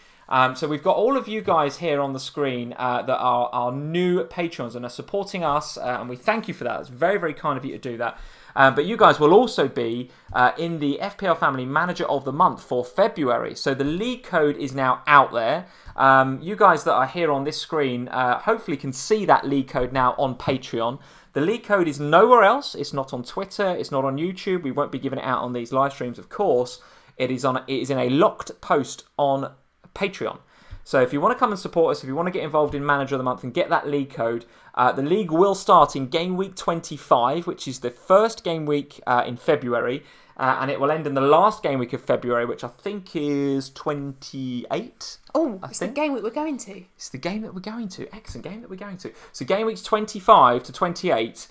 So we've got all of you guys here on the screen that are our new patrons and are supporting us, and we thank you for that. It's very, very kind of you to do that. But you guys will also be in the FPL Family Manager of the Month for February. So the league code is now out there. You guys that are here on this screen hopefully can see that league code now on Patreon. The league code is nowhere else. It's not on Twitter. It's not on YouTube. We won't be giving it out on these live streams, of course. It is in a locked post on Patreon. So if you want to come and support us, if you want to get involved in Manager of the Month and get that league code, the league will start in Gameweek 25, which is the first game week in February. and it will end in the last game week of February, which I think is 28. It's the game week we're going to. It's the game that we're going to. Excellent game that we're going to. So game weeks 25 to 28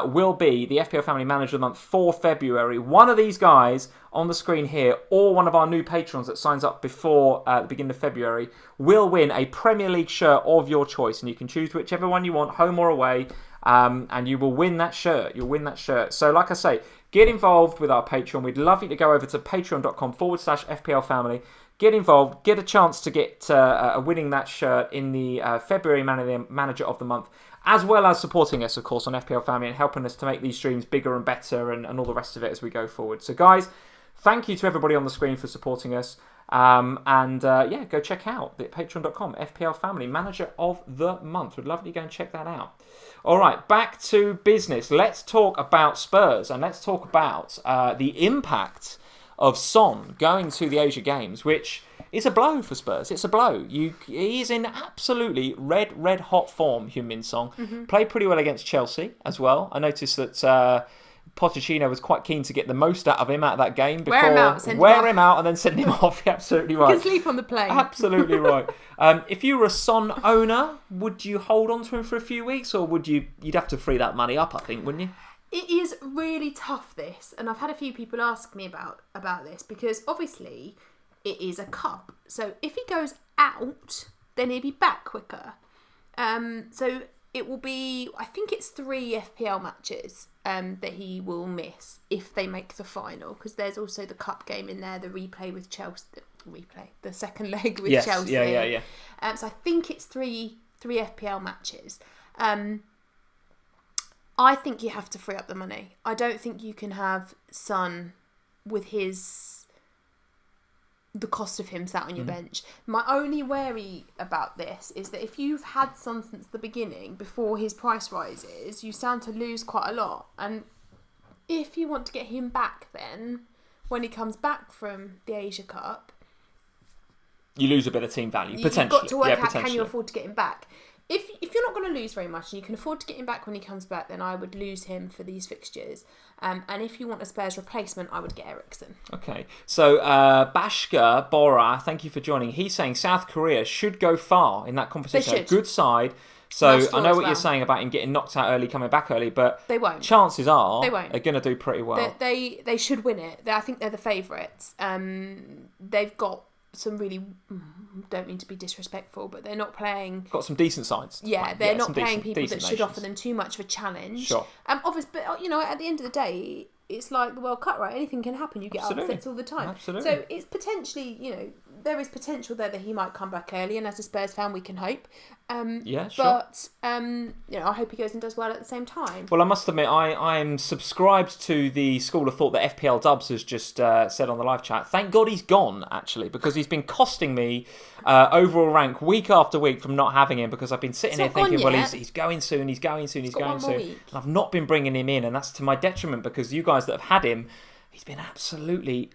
will be the FPL Family Manager of the Month for February. One of these guys on the screen here, or one of our new patrons that signs up before the beginning of February, will win a Premier League shirt of your choice. And you can choose whichever one you want, home or away, and you will win that shirt. You'll win that shirt. So like I say, get involved with our Patreon. We'd love you to go over to patreon.com/FPL Family. Get involved. Get a chance to get winning that shirt in the February Manager of the Month, as well as supporting us, of course, on FPL Family and helping us to make these streams bigger and better and all the rest of it as we go forward. So, guys, thank you to everybody on the screen for supporting us. Go check out the patreon.com, FPL Family, Manager of the Month. We'd love you to go and check that out. All right, back to business. Let's talk about Spurs and let's talk about the impact of Son going to the Asia Games, which is a blow for Spurs. It's a blow. He is in absolutely red hot form, Heung-min Son. Mm-hmm. Played pretty well against Chelsea as well. I noticed that Pochettino was quite keen to get the most out of him out of that game. Before wear him out and then send him off. You're absolutely right. You can sleep on the plane. Absolutely right. If you were a Son owner, would you hold on to him for a few weeks, or you'd have to free that money up, I think, wouldn't you? It is really tough, this, and I've had a few people ask me about this, because obviously it is a cup. So if he goes out, then he'll be back quicker. So it will be, I think it's 3 FPL matches that he will miss if they make the final, because there's also the cup game in there, the replay with Chelsea, the second leg with Chelsea. Yeah. So I think it's 3 FPL matches. I think you have to free up the money. I don't think you can have Son with the cost of him sat on your bench. My only worry about this is that if you've had Son since the beginning, before his price rises, you stand to lose quite a lot. And if you want to get him back then, when he comes back from the Asia Cup, you lose a bit of team value, potentially. You've got to work out, can you afford to get him back? If you're not going to lose very much and you can afford to get him back when he comes back, then I would lose him for these fixtures. And if you want a Spurs replacement, I would get Eriksen. Okay. So Bashka Bora, thank you for joining. He's saying South Korea should go far in that competition. They should. Good side. So I know what you're saying about him getting knocked out early, coming back early, but they won't. Chances are they won't. They're going to do pretty well. They should win it. I think they're the favourites. They've got some really, don't mean to be disrespectful, but they're not playing... Got some decent sides. Yeah, they're not playing people that should offer them too much of a challenge. Sure. Obviously, but at the end of the day, it's like the World Cup, right? Anything can happen. You get upsets all the time. Absolutely. So it's potentially, there is potential there that he might come back early, and as a Spurs fan, we can hope. Yeah, sure. But, I hope he goes and does well at the same time. Well, I must admit, I am subscribed to the school of thought that FPL Dubs has just said on the live chat. Thank God he's gone, actually, because he's been costing me overall rank week after week from not having him, because I've been sitting here thinking, well, he's going soon, he's going soon. And I've not been bringing him in, and that's to my detriment, because you guys that have had him, he's been absolutely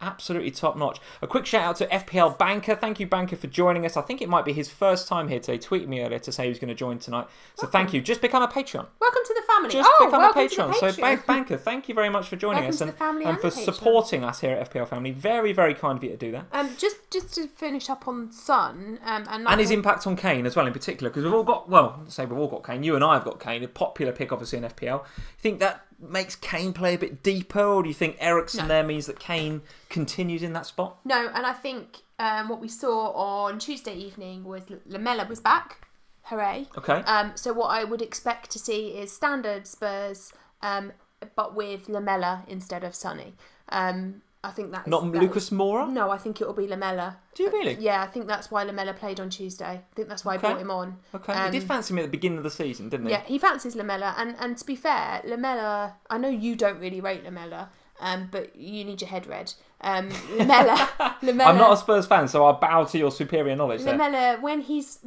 top-notch. A quick shout-out to FPL Banker. Thank you, Banker, for joining us. I think it might be his first time here today. Tweeted me earlier to say he was going to join tonight. So thank you. Just become a Patreon. Welcome to the family. Just become a Patreon. So Banker, thank you very much for joining us and for supporting us here at FPL Family. Very, very kind of you to do that. Just to finish up on Son... and his impact on Kane as well in particular, because we've all got Kane. You and I have got Kane, a popular pick obviously in FPL. You think that makes Kane play a bit deeper, or do you think Eriksen there means that Kane continues in that spot? No, and I think what we saw on Tuesday evening was Lamela was back. Hooray. Okay. So what I would expect to see is standard Spurs, but with Lamela instead of Sonny. I think that's... Not Lucas Moura? No, I think it will be Lamela. Do you really? Yeah, I think that's why Lamela played on Tuesday. I think that's why I brought him on. Okay. He did fancy him at the beginning of the season, didn't he? Yeah, he fancies Lamela. And to be fair, Lamela... I know you don't really rate Lamela, but you need your head read. Lamela... I'm not a Spurs fan, so I'll bow to your superior knowledge there. Lamela, when he's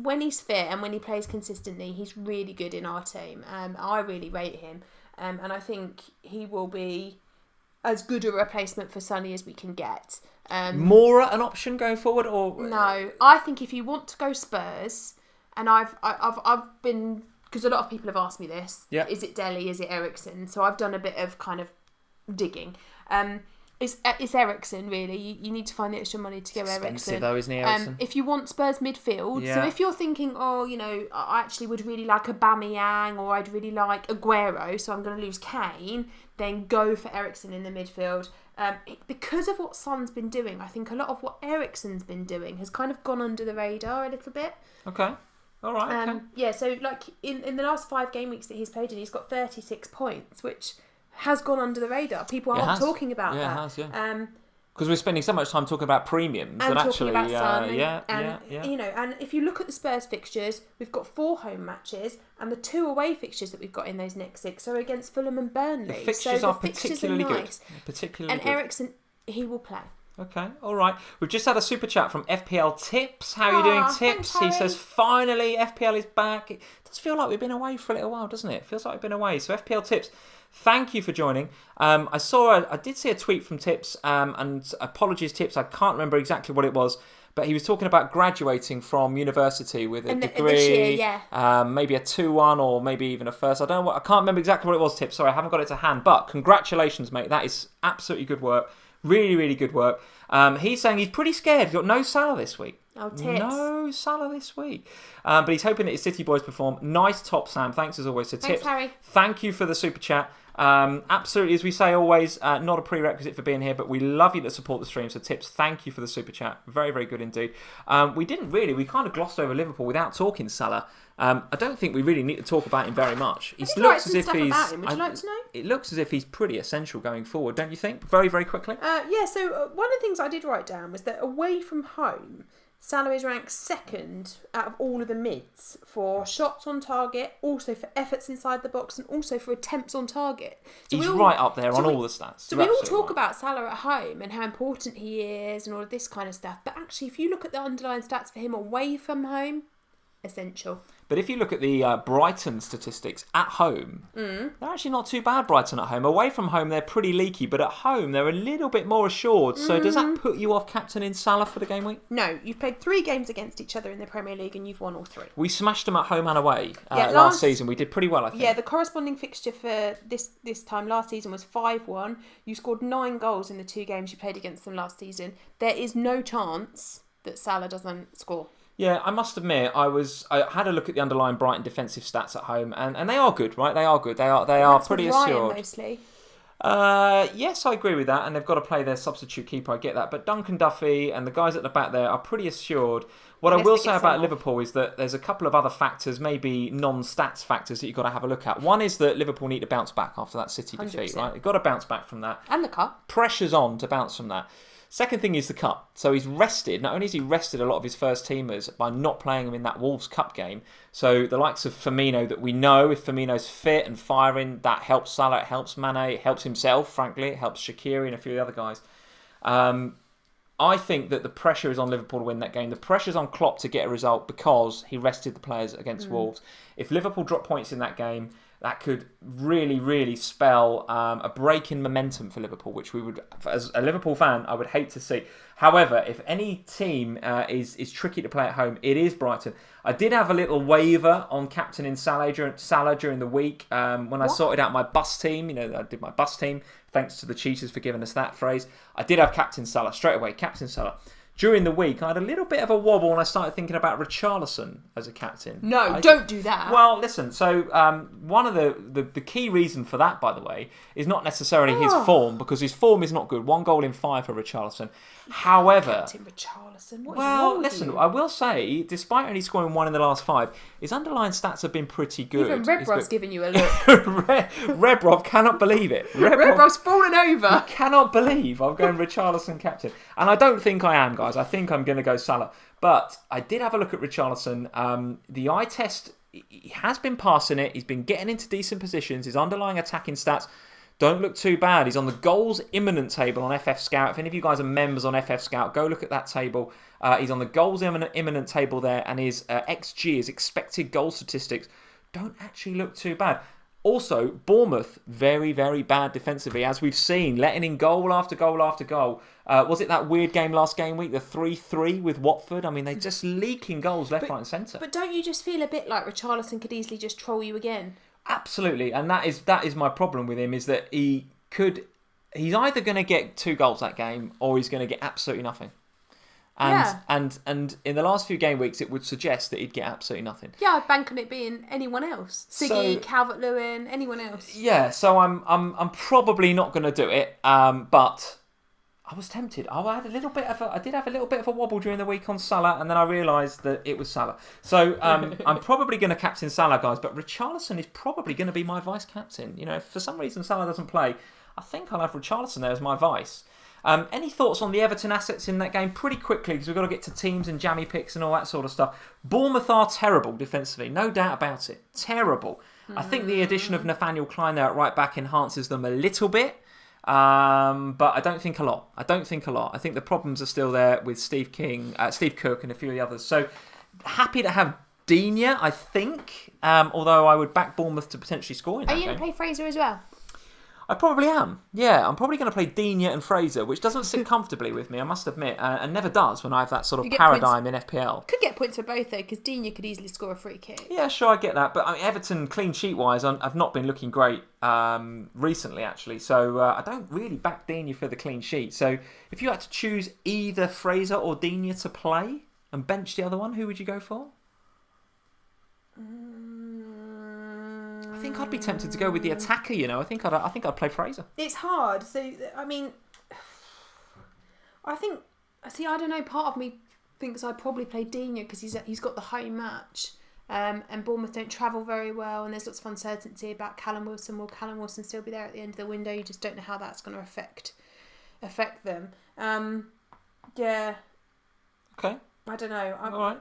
fit and when he plays consistently, he's really good in our team. I really rate him. And I think he will be as good a replacement for Sonny as we can get. Moura an option going forward, or no? I think if you want to go Spurs, and I've been, because a lot of people have asked me this. Yeah. Is it Dele? Is it Eriksen? So I've done a bit of kind of digging. It's Eriksen, really. You need to find the extra money to go Eriksen. Expensive though, isn't he, Eriksen? If you want Spurs midfield, so if you're thinking, I actually would really like Aubameyang, or I'd really like Aguero, so I'm going to lose Kane, then go for Eriksen in the midfield. Because of what Son's been doing, I think a lot of what Eriksen's been doing has kind of gone under the radar a little bit. Okay. All right. Okay. Yeah, so like in the last 5 game weeks that he's played in, he's got 36 points, which has gone under the radar. People aren't talking about that. Yeah, it has, yeah. Because we're spending so much time talking about premiums and that talking actually, about Son yeah. And if you look at the Spurs fixtures, we've got 4 home matches, and the 2 away fixtures that we've got in those next 6 are against Fulham and Burnley. The fixtures are particularly nice. good. Particularly and good. Eriksen, he will play. Okay, all right. We've just had a super chat from FPL Tips. How are you doing, Tips? Thanks, Harry. He says, finally, FPL is back. It does feel like we've been away for a little while, doesn't it? It feels like we've been away. So FPL Tips, thank you for joining. I did see a tweet from Tips, and apologies, Tips, I can't remember exactly what it was, but he was talking about graduating from university with a degree, this year, maybe a 2-1 or maybe even a first. I can't remember exactly what it was, Tips. Sorry, I haven't got it to hand. But congratulations, mate. That is absolutely good work. Really, really good work. He's saying he's pretty scared. He's got no Salah this week. Oh, Tips. No Salah this week. But he's hoping that his City boys perform. Nice top, Sam. Thanks as always to Tips. Thanks, Harry. Thank you for the super chat. Absolutely, as we say always, not a prerequisite for being here, but we love you to support the stream. So Tips, thank you for the super chat. Very, very good indeed. We kind of glossed over Liverpool without talking Salah. I don't think we really need to talk about him very much. It looks as if he's. About him. Would you like to know? It looks as if he's pretty essential going forward, don't you think? Very, very quickly. So one of the things I did write down was that away from home, Salah is ranked 2nd out of all of the mids for shots on target, also for efforts inside the box, and also for attempts on target. So he's right up there on all the stats. So we all talk about Salah at home and how important he is and all of this kind of stuff. But actually, if you look at the underlying stats for him away from home, essential. But if you look at the Brighton statistics at home, they're actually not too bad, Brighton at home. Away from home, they're pretty leaky, but at home, they're a little bit more assured. So does that put you off captaining Salah for the game week? No, you've played 3 games against each other in the Premier League and you've won all 3. We smashed them at home and away last season. We did pretty well, I think. Yeah, the corresponding fixture for this time last season was 5-1. You scored 9 goals in the 2 games you played against them last season. There is no chance that Salah doesn't score. Yeah, I must admit, I had a look at the underlying Brighton defensive stats at home, and they are good, right? They are good. They are pretty assured. Mostly. Yes, I agree with that, and they've got to play their substitute keeper. I get that, but Duncan Duffy and the guys at the back there are pretty assured. What I will say about Liverpool is that there's a couple of other factors, maybe non-stats factors that you've got to have a look at. One is that Liverpool need to bounce back after that City defeat, 100%. right? They've got to bounce back from that. And the cup. Pressure's on to bounce from that. Second thing is the cup. So he's rested. Not only has he rested a lot of his first teamers by not playing them in that Wolves Cup game. So the likes of Firmino that we know, if Firmino's fit and firing, that helps Salah, it helps Mane, it helps himself, frankly. It helps Shaqiri and a few of the other guys. I think that the pressure is on Liverpool to win that game. The pressure's on Klopp to get a result because he rested the players against Wolves. If Liverpool drop points in that game, that could really, really spell a break in momentum for Liverpool, which we would, as a Liverpool fan, I would hate to see. However, if any team is tricky to play at home, it is Brighton. I did have a little waiver on captaining Salah during the week when I sorted out my bus team. You know, I did my bus team. Thanks to the cheaters for giving us that phrase. I did have captain Salah straight away. Captain Salah. During the week, I had a little bit of a wobble when I started thinking about Richarlison as a captain. No, don't do that. Well, listen, so one of the key reason for that, by the way, is not necessarily his form, because his form is not good. 1 goal in 5 for Richarlison. However... Captain Richarlison, what is wrong with listen, you? I will say, despite only scoring 1 in the last 5, his underlying stats have been pretty good. Even Rebrov's giving you a look. Rebrov cannot believe it. Rebrov's fallen over. Cannot believe I'm going Richarlison captain. And I don't think I am, guys. I think I'm going to go Salah. But I did have a look at Richarlison. The eye test, he has been passing it. He's been getting into decent positions. His underlying attacking stats don't look too bad. He's on the goals imminent table on FF Scout. If any of you guys are members on FF Scout, go look at that table. He's on the goals imminent table there, and his XG, his expected goal statistics, don't actually look too bad. Also, Bournemouth, very, very bad defensively, as we've seen, letting in goal after goal after goal. Was it that weird game last game week, the 3-3 with Watford? I mean, they're just leaking goals left, right and centre. But don't you just feel a bit like Richarlison could easily just troll you again? Absolutely, and that is my problem with him, is that he could he's either going to get 2 goals that game or he's going to get absolutely nothing. And in the last few game weeks, it would suggest that he'd get absolutely nothing. Yeah, I'd bank on it being anyone else. Siggy, Calvert-Lewin, anyone else. Yeah, so I'm probably not going to do it, but I was tempted. I did have a little bit of a wobble during the week on Salah, and then I realised that it was Salah. So I'm probably going to captain Salah, guys, but Richarlison is probably going to be my vice captain. You know, if for some reason Salah doesn't play, I think I'll have Richarlison there as my vice. Any thoughts on the Everton assets in that game? Pretty quickly, because we've got to get to teams and jammy picks and all that sort of stuff. Bournemouth are terrible defensively, no doubt about it. Terrible. I think the addition of Nathaniel Klein there at right back enhances them a little bit. But I don't think a lot. I think the problems are still there with Steve Cook and a few of the others. So happy to have Digne, I think. Although I would back Bournemouth to potentially score in that game. Are you going to play Fraser as well? I probably am. Yeah, I'm probably going to play Digne and Fraser, which doesn't sit comfortably with me, I must admit, and never does when I have that sort of paradigm in FPL. Could get points for both, though, because Digne could easily score a free kick. Yeah, sure, I get that. But I mean, Everton, clean sheet-wise, have not been looking great recently, actually. So I don't really back Digne for the clean sheet. So if you had to choose either Fraser or Digne to play and bench the other one, who would you go for? I think I'd be tempted to go with the attacker. You know, I think I'd play Fraser. It's hard. So I mean, I don't know. Part of me thinks I'd probably play Digne because he's got the home match, and Bournemouth don't travel very well, and there's lots of uncertainty about Callum Wilson. Will Callum Wilson still be there at the end of the window? You just don't know how that's going to affect them. Yeah. Okay. I don't know. All right.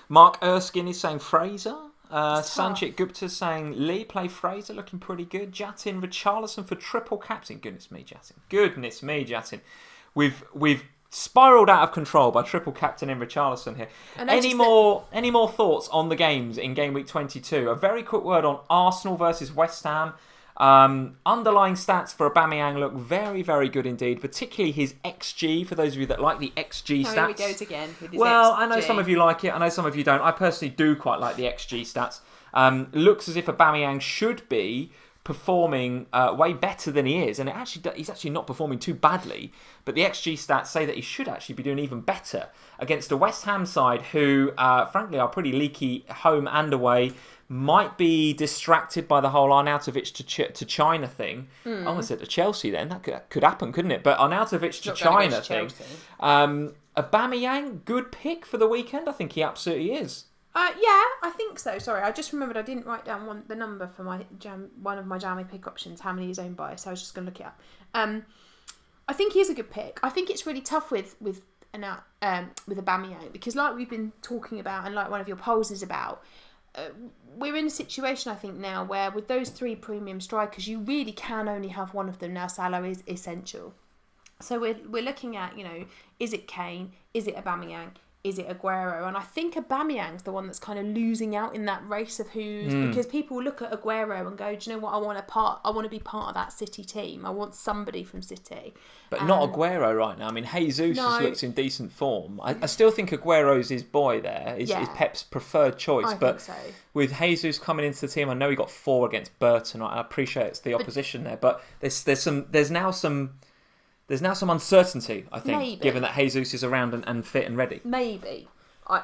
Mark Erskine is saying Fraser. Sanjit Gupta's saying Lee, play Fraser, looking pretty good. Jatin, Richarlison for triple captain. Goodness me, Jatin. We've spiralled out of control by triple captain in Richarlison here. Any more thoughts on the games in game week 22? A very quick word on Arsenal versus West Ham. Underlying stats for Aubameyang look very, very good indeed, particularly his XG, for those of you that like the XG stats. Here he goes again with his Well, XG. I know some of you like it, I know some of you don't. I personally do quite like the XG stats. Looks as if Aubameyang should be performing way better than he is, and he's actually not performing too badly, but the XG stats say that he should actually be doing even better against a West Ham side who, frankly, are pretty leaky home and away. Might be distracted by the whole Arnautovic to China thing. I almost said to Chelsea then. That could happen, couldn't it? But Arnautovic to China thing. Aubameyang, good pick for the weekend. I think he absolutely is. Yeah, I think so. Sorry, I just remembered I didn't write down the number for one of my Jammy Pick options, how many he's owned by, so I was just going to look it up. I think he is a good pick. I think it's really tough with Aubameyang because, like we've been talking about, and like one of your polls is about, we're in a situation, I think, now where with those 3 premium strikers, you really can only have one of them now. Salah is essential. So we're looking at, is it Kane? Is it Aubameyang? Is it Aguero? And I think Aubameyang's the one that's kind of losing out in that race of who's, because people look at Aguero and go, do you know what? I want to be part of that City team. I want somebody from City. But not Aguero right now. I mean, Jesus looks in decent form. I still think Aguero's his boy there. Is Pep's preferred choice. I think so. With Jesus coming into the team, I know he got 4 against Burton. I appreciate it's the opposition there, but there's now some uncertainty, I think, given that Jesus is around and fit and ready. Maybe. I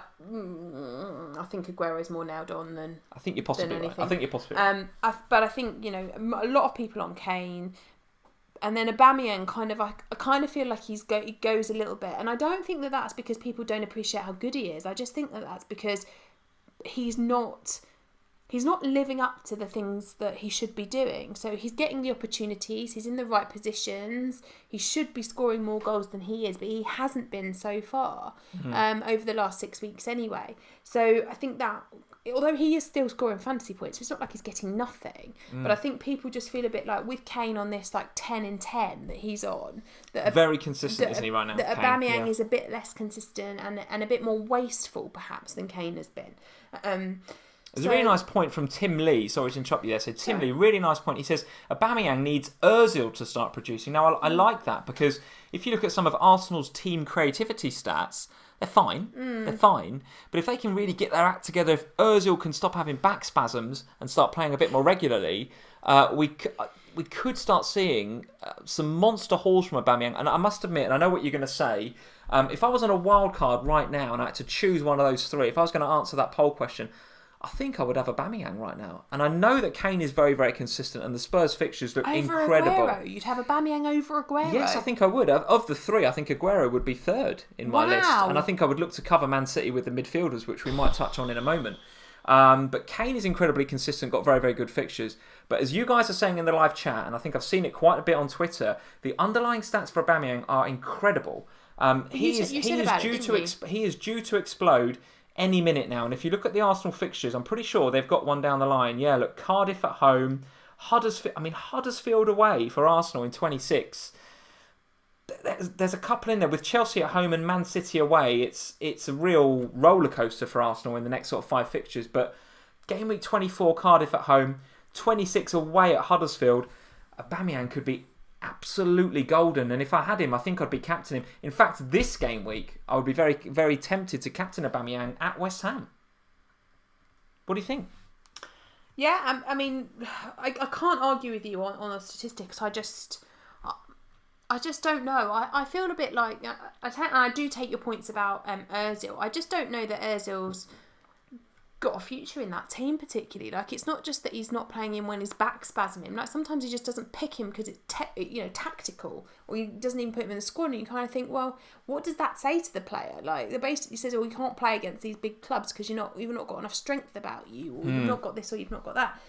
think Aguero's more nailed on than I think you're possibly right. I think you're possibly right. But I think, a lot of people on Kane, and then Aubameyang I kind of feel like he goes a little bit. And I don't think that that's because people don't appreciate how good he is. I just think that that's because he's not living up to the things that he should be doing. So he's getting the opportunities, he's in the right positions, he should be scoring more goals than he is, but he hasn't been so far over the last 6 weeks anyway. So I think that, although he is still scoring fantasy points, it's not like he's getting nothing. But I think people just feel a bit like with Kane on this 10 and 10 that he's on. Very consistent, isn't he, right now? That Aubameyang is a bit less consistent and a bit more wasteful perhaps than Kane has been. There's a really nice point from Tim Lee. Sorry to interrupt you there. So Tim Lee, really nice point. He says Aubameyang needs Ozil to start producing. Now, I like that because if you look at some of Arsenal's team creativity stats, they're fine. They're fine. But if they can really get their act together, if Ozil can stop having back spasms and start playing a bit more regularly, we could start seeing some monster hauls from Aubameyang. And I must admit, and I know what you're going to say, if I was on a wild card right now and I had to choose one of those three, if I was going to answer that poll question, I think I would have Aubameyang right now. And I know that Kane is very, very consistent and the Spurs fixtures look incredible. Aguero. You'd have Aubameyang over Aguero? Yes, I think I would. Of the three, I think Aguero would be third in my list. And I think I would look to cover Man City with the midfielders, which we might touch on in a moment. But Kane is incredibly consistent, got very, very good fixtures. But as you guys are saying in the live chat, and I think I've seen it quite a bit on Twitter, the underlying stats for Aubameyang are incredible. He is due to explode any minute now. And if you look at the Arsenal fixtures, I'm pretty sure they've got one down the line. Yeah, look, Cardiff at home, Huddersfield away for Arsenal in 26. There's a couple in there with Chelsea at home and Man City away. It's a real roller coaster for Arsenal in the next sort of 5 fixtures. But game week 24, Cardiff at home, 26 away at Huddersfield. Aubameyang could be absolutely golden, and if I had him, I think I'd be captaining him. In fact, this game week, I would be very, very tempted to captain Aubameyang at West Ham. What do you think? Yeah, I mean, I can't argue with you on the statistics. I just don't know. I feel a bit like I do take your points about Ozil. I just don't know that Ozil's got a future in that team particularly. Like, it's not just that he's not playing him when his back's spasming. Like, sometimes he just doesn't pick him because it's tactical, or he doesn't even put him in the squad, and you kind of think, well, what does that say to the player? Like, they basically says, oh, you can't play against these big clubs because you've not got enough strength about you, or you've not got this, or you've not got that.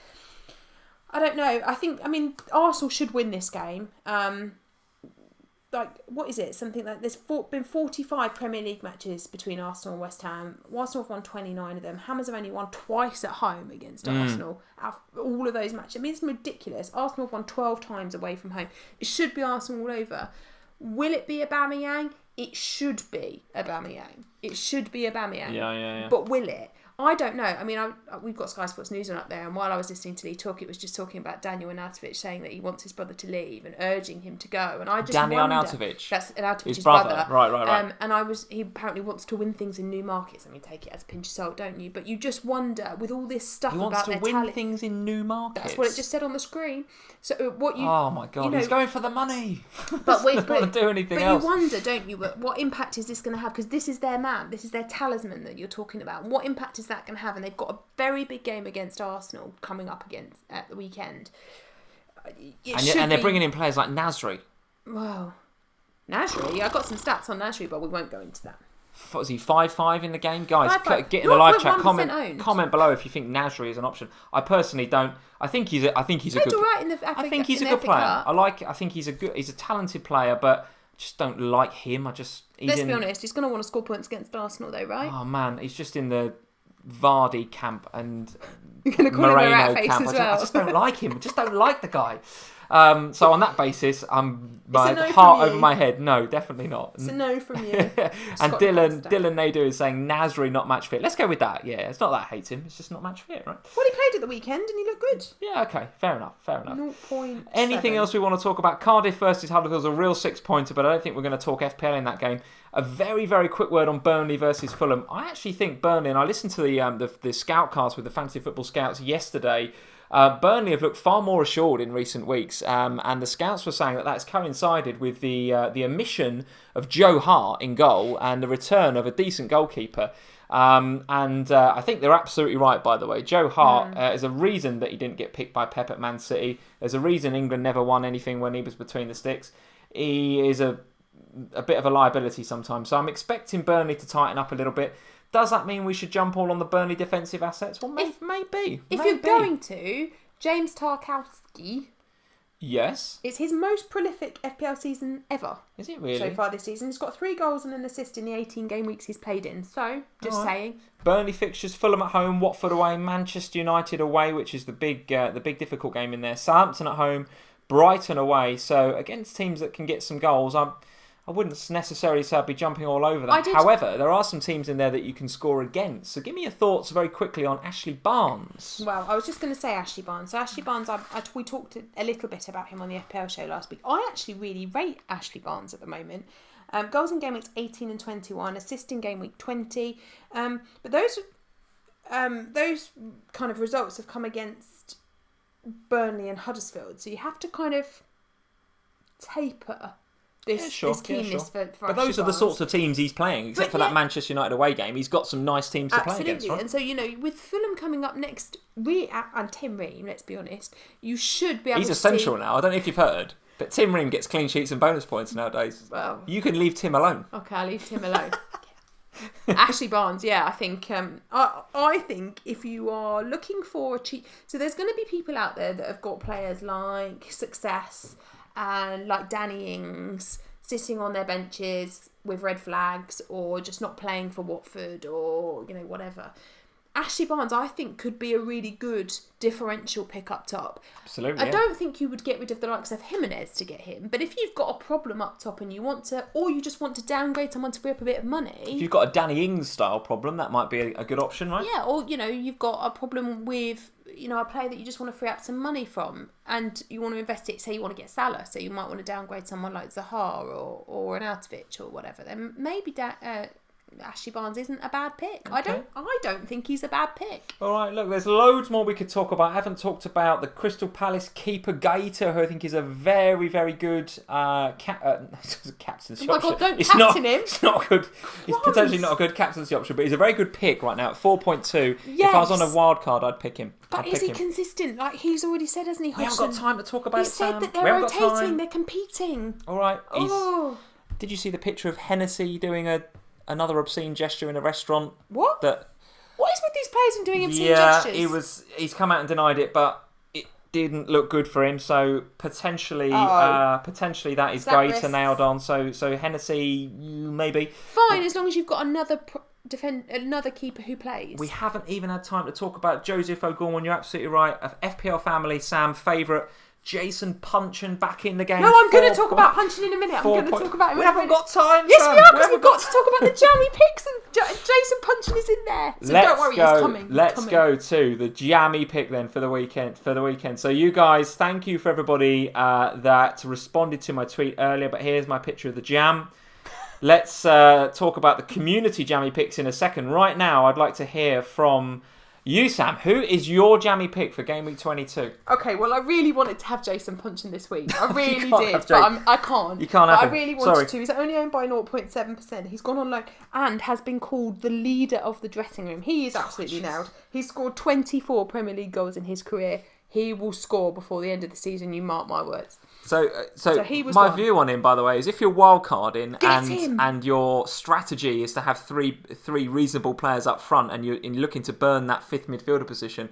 I don't know. I mean Arsenal should win this game. Like, what is it? Something like there's been 45 Premier League matches between Arsenal and West Ham. Arsenal have won 29 of them. Hammers have only won twice at home against Arsenal. Out of all of those matches, I mean, it's ridiculous. Arsenal have won 12 times away from home. It should be Arsenal all over. Will it be Aubameyang? It should be Aubameyang. Yeah. But will it? I don't know. I mean, we've got Sky Sports News on up there, and while I was listening to Lee talk, it was just talking about Daniel Arnautovic saying that he wants his brother to leave and urging him to go. And I just Daniel wonder, Arnautovic? That's Arnautovic's his brother. Right. And he apparently wants to win things in new markets. I mean, take it as a pinch of salt, don't you? But you just wonder, with all this stuff about their talent... He wants to win things in new markets? That's what it just said on the screen. So what you... Oh my God, he's going for the money. But he doesn't want to do anything else. But you wonder, don't you, what impact is this going to have? Because this is their man. This is their talisman that you're talking about. What impact is that going to have? And they've got a very big game against Arsenal coming up at the weekend. And they're bringing in players like Nasri. Well, Nasri, I got some stats on Nasri, but we won't go into that. Was he 5-5 in the game? Guys, 5-5. Get in the live chat. Owned. Comment below if you think Nasri is an option. I personally don't. I think he's a good. I think he's a good player. I think he's a talented player, but just don't like him. Let's be honest, he's going to want to score points against Arsenal, though, right? Oh man, he's just in the Vardy camp and Moreno camp. As well. I just don't like him. I just don't like the guy. So on that basis, my no heart over my head. No, definitely not. It's a no from you. And Dylan Nadeau is saying Nasri not match fit. Let's go with that. Yeah, it's not that I hate him. It's just not match fit, right? Well, he played at the weekend and he looked good. Yeah, okay, fair enough. 0.7. Anything else we want to talk about? Cardiff versus Huddersfield is a real 6-pointer, but I don't think we're going to talk FPL in that game. A very, very quick word on Burnley versus Fulham. I actually think Burnley, and I listened to the Scoutcast with the Fantasy Football Scouts yesterday. Burnley have looked far more assured in recent weeks, and the scouts were saying that that's coincided with the omission of Joe Hart in goal and the return of a decent goalkeeper. I think they're absolutely right, by the way. Joe Hart is a reason that he didn't get picked by Pep at Man City. There's a reason England never won anything when he was between the sticks. He is a bit of a liability sometimes, so I'm expecting Burnley to tighten up a little bit. Does that mean we should jump all on the Burnley defensive assets? Well, maybe. If you're going to, James Tarkowski... Yes. It's his most prolific FPL season ever. Is it really? So far this season. He's got 3 goals and an assist in the 18 game weeks he's played in. So, just saying. Burnley fixtures, Fulham at home, Watford away, Manchester United away, which is the big difficult game in there. Southampton at home, Brighton away. So, against teams that can get some goals, I wouldn't necessarily say I'd be jumping all over that. However, there are some teams in there that you can score against. So give me your thoughts very quickly on Ashley Barnes. Well, I was just going to say Ashley Barnes. So Ashley Barnes, we talked a little bit about him on the FPL show last week. I actually really rate Ashley Barnes at the moment. Goals in game weeks 18 and 21, assist in game week 20. But those kind of results have come against Burnley and Huddersfield. So you have to kind of taper this keenness for But those are the sorts of teams he's playing, except for that Manchester United away game. He's got some nice teams to play against, right? And so, with Fulham coming up next, and Tim Ream, let's be honest, you should be able to He's essential now. I don't know if you've heard, but Tim Ream gets clean sheets and bonus points nowadays. Well, you can leave Tim alone. Okay, I'll leave Tim alone. Ashley Barnes, I think I think if you are looking for a cheap, so there's going to be people out there that have got players like Success and like Danny Ings sitting on their benches with red flags or just not playing for Watford or whatever. Ashley Barnes, I think, could be a really good differential pick up top. Absolutely. I don't think you would get rid of the likes of Jimenez to get him, but if you've got a problem up top and you want to, or you just want to downgrade someone to free up a bit of money. If you've got a Danny Ings style problem, that might be a good option, right? Yeah, or you've got a problem with a player that you just want to free up some money from, and you want to invest it. Say you want to get Salah, so you might want to downgrade someone like Zaha or an Arnautovic or whatever. Then maybe Ashley Barnes isn't a bad pick. Okay. I don't think he's a bad pick. All right, look, there's loads more we could talk about. I haven't talked about the Crystal Palace keeper Gaeta, who I think is a very, very good captaincy option. Oh my God, don't captain him. It's not good. He's potentially not a good captaincy option, but he's a very good pick right now at 4.2. Yes. If I was on a wild card, I'd pick him. But is he consistent? Like he's already said, hasn't he? We haven't got time to talk about he it, said Sam. that they're rotating, they're competing. All right. Oh. Did you see the picture of Hennessy doing another obscene gesture in a restaurant? What? What is with these players and doing obscene gestures? He's come out and denied it, but it didn't look good for him. So potentially that is Gaeta nailed on. So Hennessy, maybe. Fine, as long as you've got another keeper who plays. We haven't even had time to talk about Joseph O'Gorman. You're absolutely right. FPL Family, Sam, favourite. Jason Punchin back in the game. No, I'm going to talk about Punchin in a minute. I'm going to talk about him. We haven't got time. Yes, we are, because we've got to talk about the Jammy Picks, and Jason Punchin is in there. So don't worry, he's coming. Let's go to the Jammy Pick then for the weekend. So you guys, thank you for everybody that responded to my tweet earlier. But here's my picture of the Jam. Let's talk about the community Jammy Picks in a second. Right now, I'd like to hear from you, Sam. Who is your Jammy Pick for Game Week 22? Okay, well, I really wanted to have Jason Punchin this week. I really did, but I can't. You can't have him. I really wanted to. He's only owned by 0.7%. He's gone on loan and has been called the leader of the dressing room. He is absolutely nailed. He's scored 24 Premier League goals in his career. He will score before the end of the season, you mark my words. So my view on him, by the way, is if you're wildcarding and your strategy is to have three reasonable players up front and you're looking to burn that fifth midfielder position,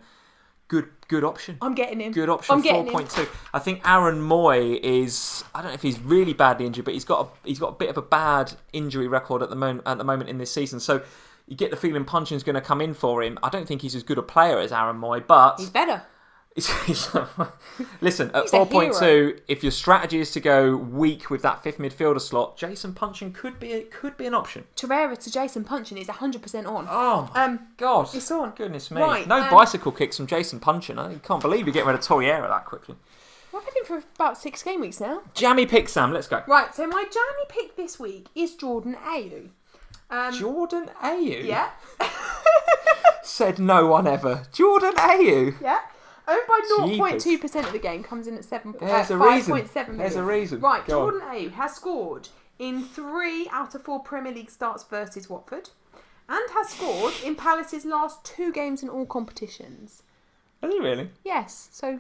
good option. I'm getting him. Good option. 4.2. I think Aaron Moy is. I don't know if he's really badly injured, but he's got a bit of a bad injury record at the moment in this season. So you get the feeling Punchin's going to come in for him. I don't think he's as good a player as Aaron Moy, but he's better. Listen, at 4.2, if your strategy is to go weak with that fifth midfielder slot, Jason Punchin could be an option. Torreira to Jason Punchin is 100% on. Oh my God! It's on. Goodness me! Right, no bicycle kicks from Jason Punchin. I can't believe you're getting rid of Torreira that quickly. I've had him for about 6 game weeks now. Jammy Pick, Sam. Let's go. Right, so my Jammy Pick this week is Jordan Ayew. Jordan Ayew? Yeah. Said no one ever. Jordan Ayew? Yeah. Owned by 0.2% of the game, comes in at 5.7 million. There's a reason. Right, Jordan Ayew has scored in 3 out of 4 Premier League starts versus Watford, and has scored in Palace's last 2 games in all competitions. Has he really? Yes. So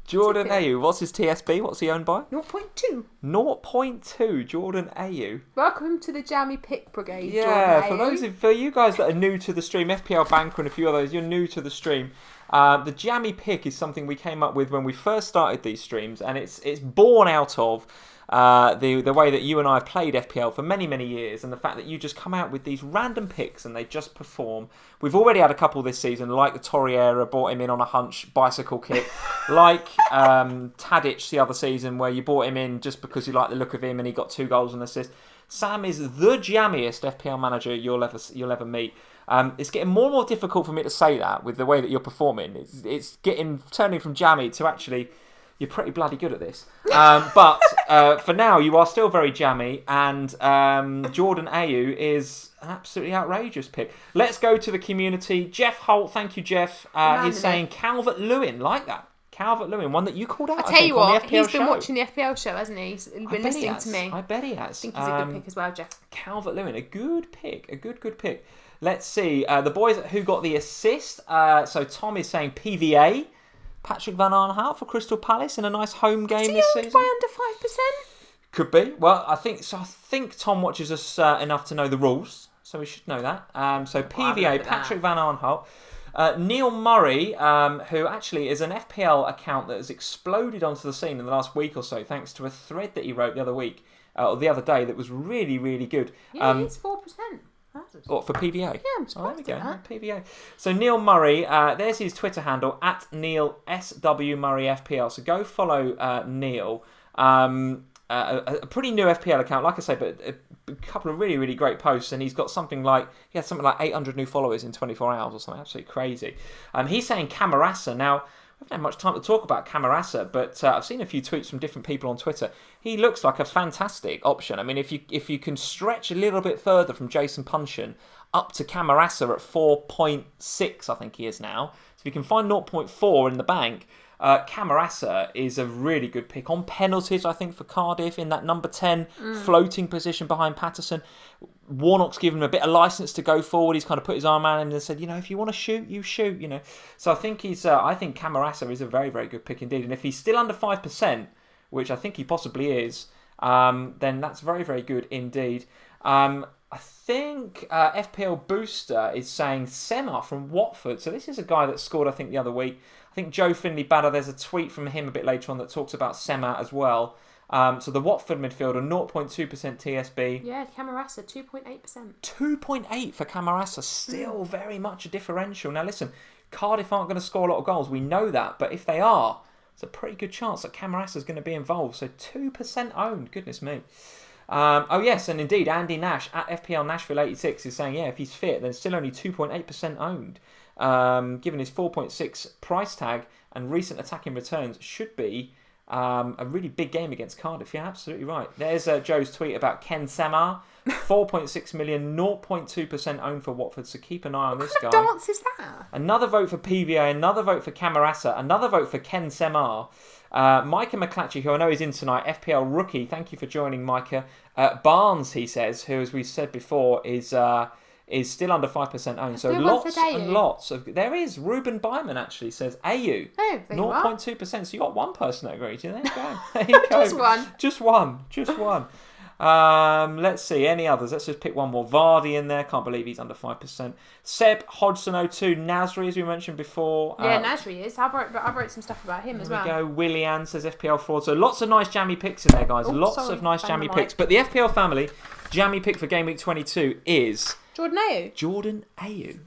Jordan Ayew, what's his TSB? What's he owned by? 0.2. 0.2. Jordan Ayew. Welcome to the Jammy Pick Brigade. Yeah, for you guys that are new to the stream, FPL Banker and a few others, you're new to the stream. The Jammy Pick is something we came up with when we first started these streams, and it's born out of the way that you and I have played FPL for many, many years, and the fact that you just come out with these random picks and they just perform. We've already had a couple this season, like the Torreira, bought him in on a hunch bicycle kick, like Tadic the other season, where you bought him in just because you like the look of him and he got 2 goals and assists. Sam is the jammiest FPL manager you'll ever meet. It's getting more and more difficult for me to say that with the way that you're performing. It's turning from jammy to actually, you're pretty bloody good at this. But for now, you are still very jammy, and Jordan Ayew is an absolutely outrageous pick. Let's go to the community. Jeff Holt, thank you, Jeff. He's saying Calvert-Lewin, like that. Calvert-Lewin, one that you called out. I tell you what, on the FPL he's been show. watching the FPL show, hasn't he? He's been listening to me. I bet he has. I think he's a good pick as well, Jeff. Calvert-Lewin, a good pick. A good pick. Let's see. The boys who got the assist. So Tom is saying PVA. Patrick Van Aanholt for Crystal Palace in a nice home game this season. By under 5%? Could be. Well, I think Tom watches us enough to know the rules, so we should know that. So PVA, Patrick Van Aanholt. Neil Murray, who actually is an FPL account that has exploded onto the scene in the last week or so, thanks to a thread that he wrote the other week, or the other day, that was really, really good. Yeah, it's 4%. What, for PVA? Yeah, I'm surprised there we go. PVA. So Neil Murray, there's his Twitter handle, @Neil SW Murray FPL. So go follow Neil. A pretty new FPL account, like I say, but a couple of really, really great posts, and he had something like 800 new followers in 24 hours or something absolutely crazy. He's saying Camarasa. Now, I haven't had much time to talk about Camarasa, but I've seen a few tweets from different people on Twitter. He looks like a fantastic option. I mean, if you can stretch a little bit further from Jason Puncheon up to Camarasa at 4.6, I think he is now. So if you can find 0.4 in the bank, Camarasa is a really good pick on penalties, I think, for Cardiff in that number 10 floating position behind Patterson. Warnock's given him a bit of license to go forward. He's kind of put his arm around him and said, if you want to shoot, you shoot. So I think I think Camarasa is a very, very good pick indeed. And if he's still under 5%, which I think he possibly is, then that's very, very good indeed. I think FPL Booster is saying Sema from Watford. So this is a guy that scored, I think, the other week. I think Joe Finley Batter, there's a tweet from him a bit later on that talks about Sema as well. So the Watford midfielder, 0.2% TSB. Yeah, Camarasa, 2.8%. 2.8 for Camarasa, still very much a differential. Now listen, Cardiff aren't going to score a lot of goals, we know that, but if they are, it's a pretty good chance that Camarasa is going to be involved. So 2% owned, goodness me. Oh yes, and indeed, Andy Nash at FPL Nashville 86 is saying, if he's fit, then still only 2.8% owned. Given his 4.6 price tag and recent attacking returns, should be a really big game against Cardiff. Yeah, absolutely right. There's Joe's tweet about Ken Sema, 4.6 million, 0.2% owned for Watford. So keep an eye on this guy. What kind of dance is that? Another vote for PVA, another vote for Camarasa, another vote for Ken Sema. Micah McClatchy, who I know is in tonight, FPL rookie. Thank you for joining, Micah. Barnes, he says, who, as we said before, is still under 5% owned. So lots and lots of... There is. Ruben Byman actually says AU. Oh, there 0.2%. So you got one person that agreed. There you go. There you go. Just one. Let's see. Any others? Let's just pick one more. Vardy in there. Can't believe he's under 5%. Seb Hodgson 02. Nasri, as we mentioned before. Yeah, Nasri is. I wrote some stuff about him as well. There we go. Willian says FPL fraud. So lots of nice jammy picks in there, guys. Lots of nice jammy picks. But the FPL family jammy pick for Game Week 22 is... Jordan Ayew.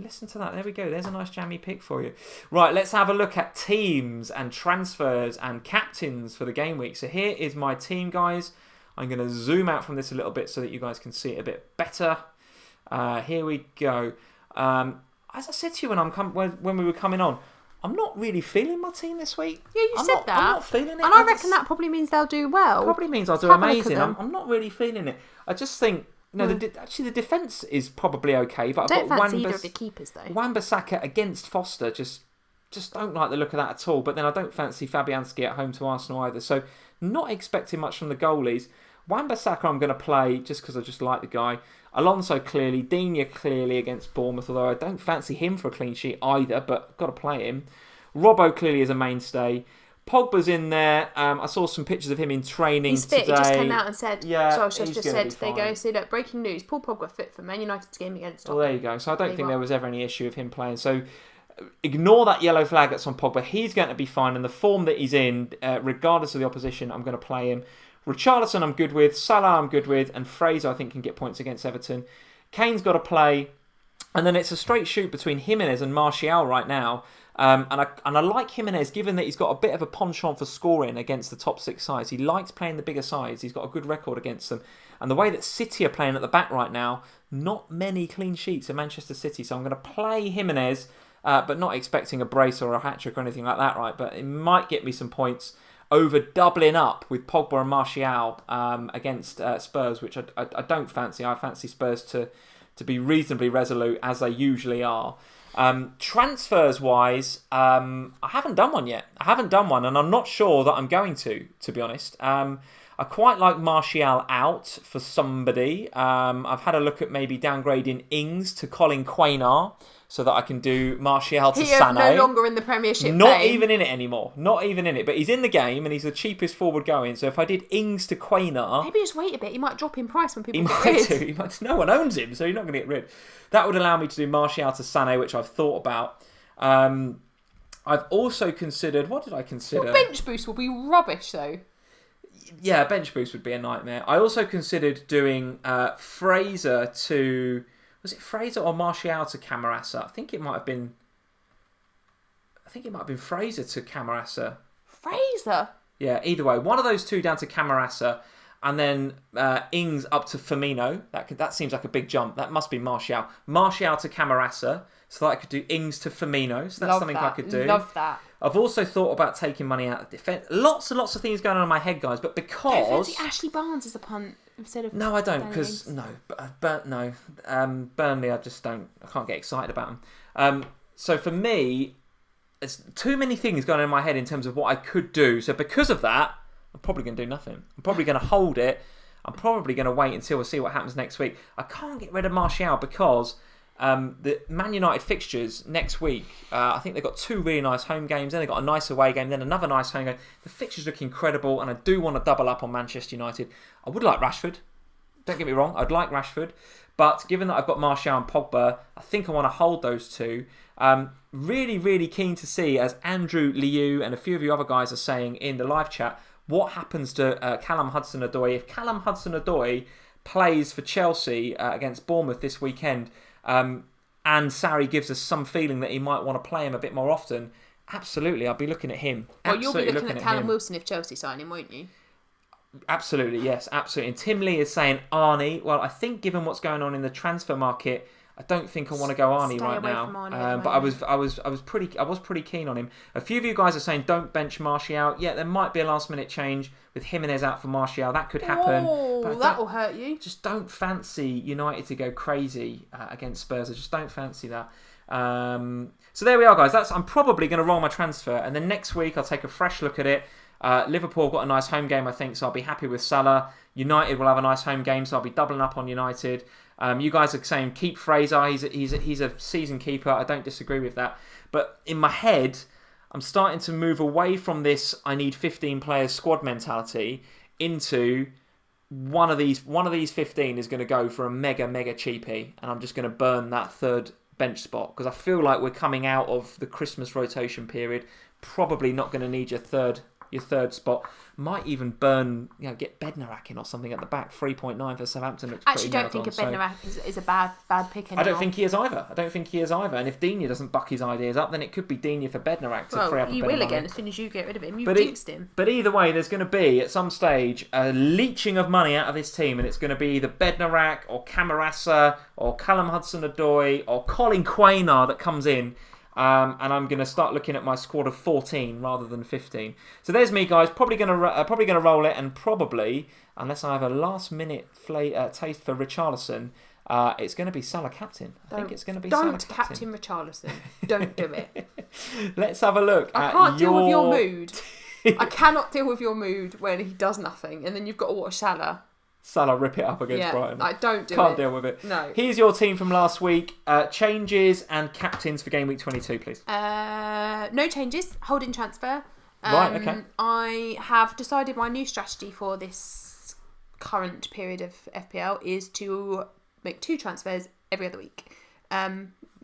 Listen to that. There we go. There's a nice jammy pick for you. Right, let's have a look at teams and transfers and captains for the game week. So here is my team, guys. I'm going to zoom out from this a little bit so that you guys can see it a bit better. Here we go. As I said to you when we were coming on, I'm not really feeling my team this week. Yeah, you said that. I'm not feeling it. And I reckon that probably means they'll do well. Probably means I'll do amazing. I'm not really feeling it. I just think... No, actually the defence is probably okay, but I've got fancy either of the keepers though. Wan-Bissaka against Foster, just don't like the look of that at all. But then I don't fancy Fabianski at home to Arsenal either, so not expecting much from the goalies. Wan-Bissaka I'm going to play just because I just like the guy. Alonso clearly, Digne clearly against Bournemouth, although I don't fancy him for a clean sheet either, but got to play him. Robbo clearly is a mainstay. Pogba's in there. I saw some pictures of him in training He's fit. today. He just came out and said, Solskjaer just said, there you go. So look, breaking news, Paul Pogba fit for Man United's game against Tottenham. Well, there you go. So I don't think there was ever any issue of him playing. So ignore that yellow flag that's on Pogba. He's going to be fine. And the form that he's in, regardless of the opposition, I'm going to play him. Richarlison I'm good with. Salah I'm good with. And Fraser I think can get points against Everton. Kane's got to play. And then it's a straight shoot between Jimenez and Martial right now. And I like Jimenez, given that he's got a bit of a penchant for scoring against the top 6 sides. He likes playing the bigger sides. He's got a good record against them. And the way that City are playing at the back right now, not many clean sheets at Manchester City. So I'm going to play Jimenez, but not expecting a brace or a hat-trick or anything like that, right? But it might get me some points over doubling up with Pogba and Martial against Spurs, which I don't fancy. I fancy Spurs to be reasonably resolute, as they usually are. Transfers wise, I haven't done one yet. And I'm not sure that I'm going to be honest. I quite like Martial out for somebody. I've had a look at maybe downgrading Ings to Colin Quaynor so that I can do Martial to Sané. No longer in the Premiership. Not even in it anymore. Not even in it. But he's in the game and he's the cheapest forward going. So if I did Ings to Quaynor... Maybe just wait a bit. He might drop in price when people get rid. No one owns him, so you're not going to get rid. That would allow me to do Martial to Sané, which I've thought about. I've also considered... What did I consider? Well, bench boost will be rubbish, though. Yeah, bench boost would be a nightmare. I also considered doing Fraser to... Was it Fraser or Martial to Camarasa? I think it might have been Fraser to Camarasa. Fraser? Yeah, either way. One of those two down to Camarasa. And then Ings up to Firmino. That seems like a big jump. That must be Martial. Martial to Camarasa. So that I could do Ings to Firmino. So that's something I could do. Love that. I've also thought about taking money out of defence. Lots and lots of things going on in my head, guys. But because... Don't fancy Ashley Barnes as a punt instead of... No, I don't. Because, Burnley, I just don't... I can't get excited about them. So for me, there's too many things going on in my head in terms of what I could do. So because of that, I'm probably going to do nothing. I'm probably going to hold it. I'm probably going to wait until we see what happens next week. I can't get rid of Martial because... the Man United fixtures next week, I think they've got 2 really nice home games, then they've got a nice away game, then another nice home game. The fixtures look incredible, and I do want to double up on Manchester United. I would like Rashford. Don't get me wrong, I'd like Rashford. But given that I've got Martial and Pogba, I think I want to hold those two. Really, really keen to see, as Andrew Liu and a few of you other guys are saying in the live chat, what happens to Callum Hudson-Odoi. If Callum Hudson-Odoi plays for Chelsea against Bournemouth this weekend... and Sarri gives us some feeling that he might want to play him a bit more often, absolutely, I'll be looking at him. Well, you'll be looking at Callum Wilson if Chelsea sign him, won't you? Absolutely, yes, absolutely. And Tim Lee is saying Arnie. Well, I think given what's going on in the transfer market, I don't think I want to go Arnie right now. But I was pretty keen on him. A few of you guys are saying don't bench Martial. Yeah, there might be a last minute change with Jimenez out for Martial. That could happen. Oh, that will hurt you. Just don't fancy United to go crazy against Spurs. I just don't fancy that. So there we are, guys. I'm probably going to roll my transfer, and then next week I'll take a fresh look at it. Liverpool got a nice home game, I think, so I'll be happy with Salah. United will have a nice home game, so I'll be doubling up on United. You guys are saying keep Fraser. He's a season keeper. I don't disagree with that. But in my head, I'm starting to move away from this I need 15 players squad mentality into one of these 15 is going to go for a mega cheapie, and I'm just going to burn that third bench spot because I feel like we're coming out of the Christmas rotation period. Probably not going to need your third spot. Might even burn, get Bednarak in or something at the back. 3.9 for Southampton looks pretty Actually, don't think a Bednarak is a bad pick anymore. I don't think he is either. And if Digne doesn't buck his ideas up, then it could be Digne for Bednarak to free up a bit of money. He will again as soon as you get rid of him. You've jinxed him. But either way, there's going to be, at some stage, a leeching of money out of this team, and it's going to be either Bednarak or Camarasa or Callum Hudson-Odoi or Colin Quaynor that comes in. And I'm going to start looking at my squad of 14 rather than 15. So there's me, guys. Probably going to roll it, and probably, unless I have a last minute taste for Richarlison, it's going to be Salah captain. I think it's going to be Salah captain. Don't captain Richarlison. Don't do it. Let's have a look. I can't deal with your mood. I cannot deal with your mood when he does nothing, and then you've got to watch Salah. Salah rip it up against Brighton. I don't do Can't it. deal with it. No. Here's your team from last week. Changes and captains for Gameweek 22, please. No changes. Holding transfer. Right, okay. I have decided my new strategy for this current period of FPL is to make 2 transfers every other week.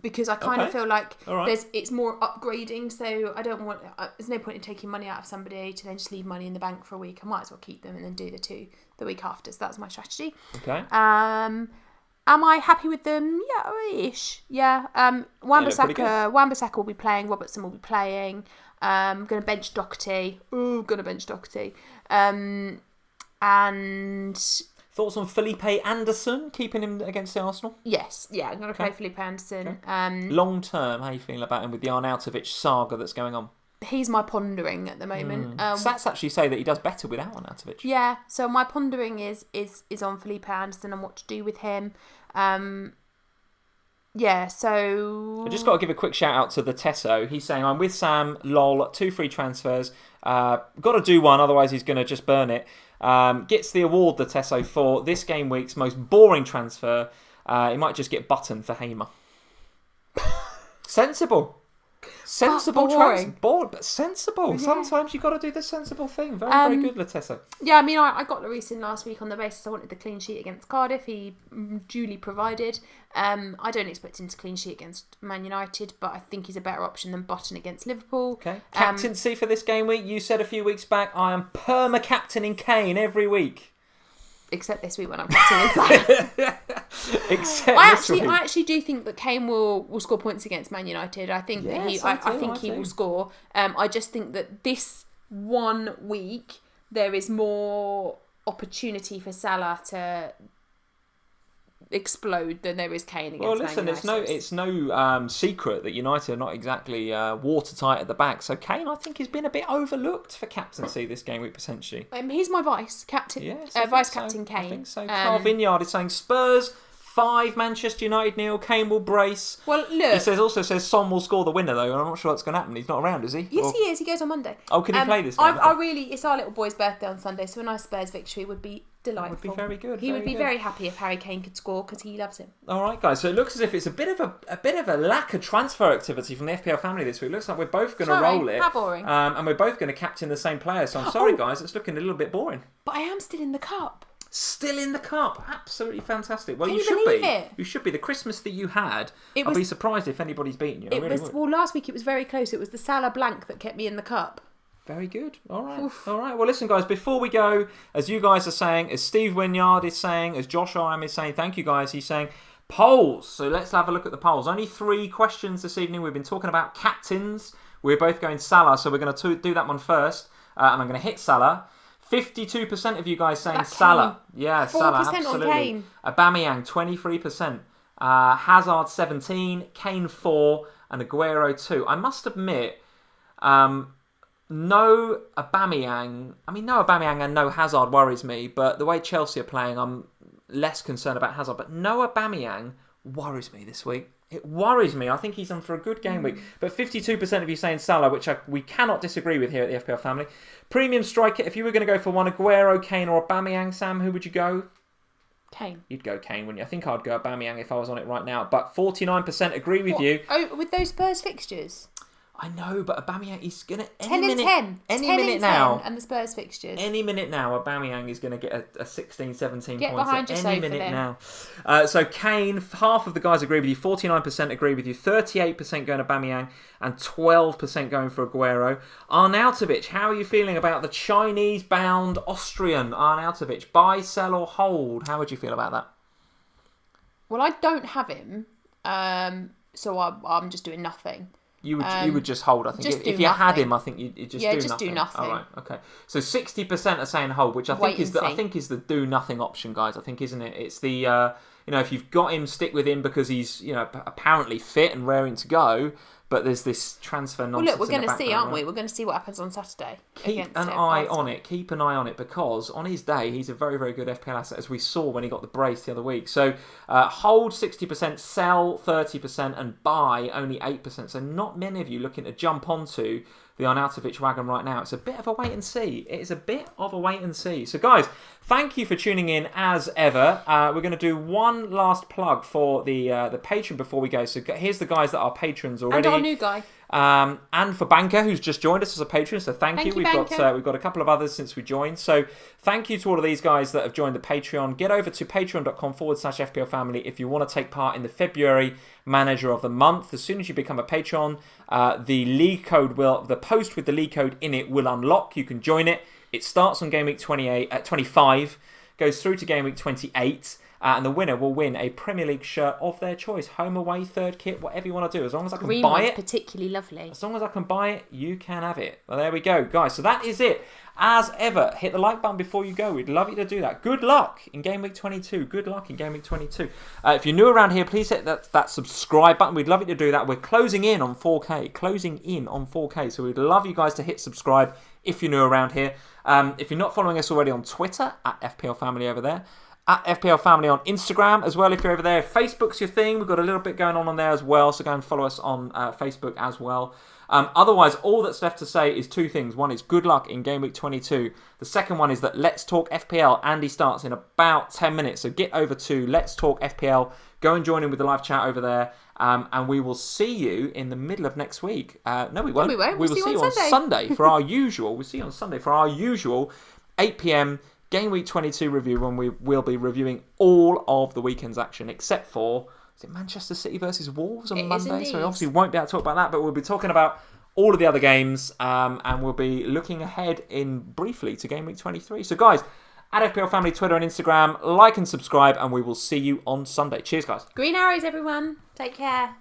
Because I kind of feel like it's more upgrading, so I don't want. There's no point in taking money out of somebody to then just leave money in the bank for a week. I might as well keep them and then do the 2 the week after. So that's my strategy. Okay. Am I happy with them? Yeah, ish. Yeah. Wan-Bissaka will be playing. Robertson will be playing. I'm gonna bench Doherty. And. Thoughts on Felipe Anderson, keeping him against the Arsenal? Yes, yeah, I'm going to play Felipe Anderson. Okay. Long term, how are you feeling about him with the Arnautovic saga that's going on? He's my pondering at the moment. Stats actually say that he does better without Arnautovic. Yeah, so my pondering is on Felipe Anderson and what to do with him. Yeah, so... I just got to give a quick shout out to the Tesso. He's saying, I'm with Sam, lol, 2 free transfers. Got to do one, otherwise he's going to just burn it. Gets the award, the Tesso, for this game week's most boring transfer. He might just get Button for Hamer. Sensible. Sensible transfer. Bored, but sensible. Yeah. Sometimes you got to do the sensible thing. Very, very good, Latesso. Yeah, I mean, I got Lloris in last week on the basis I wanted the clean sheet against Cardiff. He duly provided. I don't expect him to clean sheet against Man United, but I think he's a better option than Button against Liverpool. Okay. Captaincy for this game week. You said a few weeks back, I am perma-captaining Kane every week. Except this week when I'm captaining Except I actually do think that Kane will score points against Man United. I think that he will score. I just think that this 1 week there is more opportunity for Salah to explode than there is Kane against Man United. It's no secret that United are not exactly watertight at the back. So Kane, I think, has been a bit overlooked for captaincy this game week potentially. He's my vice captain, vice captain Kane. I think so. Carl Vineyard is saying Spurs 5, Manchester United 0. Kane will brace. Well, look. He also says Son will score the winner though, and I'm not sure what's going to happen. He's not around, is he? Yes, he is. He goes on Monday. Oh, can he play this game? It's our little boy's birthday on Sunday, so a nice Spurs victory would be delightful. Would be very good. He would be very happy if Harry Kane could score because he loves him. All right, guys. So it looks as if it's a bit of a lack of transfer activity from the FPL family this week. It looks like we're both going to roll it. How boring. And we're both going to captain the same player. So I'm sorry, guys. It's looking a little bit boring. But I am still in the cup. Still in the cup. Absolutely fantastic. Well, Can you you should believe be. it? You should be. The Christmas that you had, I'd be surprised if anybody's beaten you. Well, last week it was very close. It was the Salah blank that kept me in the cup. Very good. All right. Oof. All right. Well, listen, guys, before we go, as you guys are saying, as Steve Wynyard is saying, as Josh Oram is saying, thank you, guys, he's saying, polls. So let's have a look at the polls. Only 3 questions this evening. We've been talking about captains. We're both going Salah, so we're going to do that one first. And I'm going to hit Salah. 52% of you guys saying Salah. Yeah, Salah, absolutely. On Kane. Aubameyang, 23%. Hazard, 17. Kane, 4. And Aguero, 2. I must admit, no Aubameyang and no Hazard worries me, but the way Chelsea are playing, I'm less concerned about Hazard. But no Aubameyang worries me this week. It worries me. I think he's on for a good game week. But 52% of you saying Salah, which we cannot disagree with here at the FPL family. Premium striker, if you were going to go for one, Aguero, Kane or Aubameyang, Sam, who would you go? Kane. You'd go Kane, wouldn't you? I think I'd go Aubameyang if I was on it right now. But 49% agree with you. Oh, with those Spurs fixtures? I know, but Aubameyang is going to... 10 and 10. Any minute now. And the Spurs fixtures. Any minute now, Aubameyang is going to get a 16, 17 get points. Behind Any minute now. So Kane, half of the guys agree with you. 49% agree with you. 38% going Aubameyang. And 12% going for Aguero. Arnautovic, how are you feeling about the Chinese-bound Austrian Arnautovic? Buy, sell or hold? How would you feel about that? Well, I don't have him. So I'm just doing nothing. You would just hold, I think. If you had him, I think you'd just do nothing. Do nothing. All right, okay. So 60% are saying hold, which I think is the do nothing option, guys. I think, isn't it? It's the if you've got him, stick with him because he's apparently fit and raring to go. But there's this transfer nonsense. Well, look, we're going to see, aren't we? We're going to see what happens on Saturday. Keep an eye on it. Keep an eye on it because on his day, he's a very, very good FPL asset, as we saw when he got the brace the other week. So hold 60%, sell 30%, and buy only 8%. So not many of you looking to jump onto the Arnautovic wagon right now. It's a bit of a wait and see. It is a bit of a wait and see. So guys, thank you for tuning in as ever. We're going to do one last plug for the Patreon before we go. So here's the guys that are patrons already. And our new guy. And for Banker, who's just joined us as a patron, so thank you. We've got a couple of others since we joined, so thank you to all of these guys that have joined the Patreon. Get over to patreon.com/FPL Family if you want to take part in the February Manager of the Month. As soon as you become a patron, the post with the league code in it will unlock. You can join it. It starts on game week 25, goes through to game week 28. And the winner will win a Premier League shirt of their choice. Home, away, third kit, whatever you want to do. As long as I can Green buy it. Particularly lovely. As long as I can buy it, you can have it. Well, there we go, guys. So that is it. As ever, hit the like button before you go. We'd love you to do that. Good luck in Game Week 22. Good luck in Game Week 22. If you're new around here, please hit that subscribe button. We'd love you to do that. We're closing in on 4K. So we'd love you guys to hit subscribe if you're new around here. If you're not following us already on Twitter, at FPL Family over there, at FPL Family on Instagram as well if you're over there. Facebook's your thing. We've got a little bit going on there as well, so go and follow us on Facebook as well. Otherwise, all that's left to say is two things. One is good luck in Game Week 22. The second one is that Let's Talk FPL. Andy starts in about 10 minutes, so get over to Let's Talk FPL. Go and join in with the live chat over there, and we will see you in the middle of next week. No, we won't. No, we won't. We will see you on Sunday for our usual. We'll see you on Sunday for our usual 8 p.m. Game Week 22 review, when we will be reviewing all of the weekend's action except for, is it Manchester City versus Wolves on Monday? So we obviously won't be able to talk about that, but we'll be talking about all of the other games, and we'll be looking ahead briefly to Game Week 23. So guys, at FPL Family, Twitter and Instagram, like and subscribe, and we will see you on Sunday. Cheers, guys. Green arrows, everyone. Take care.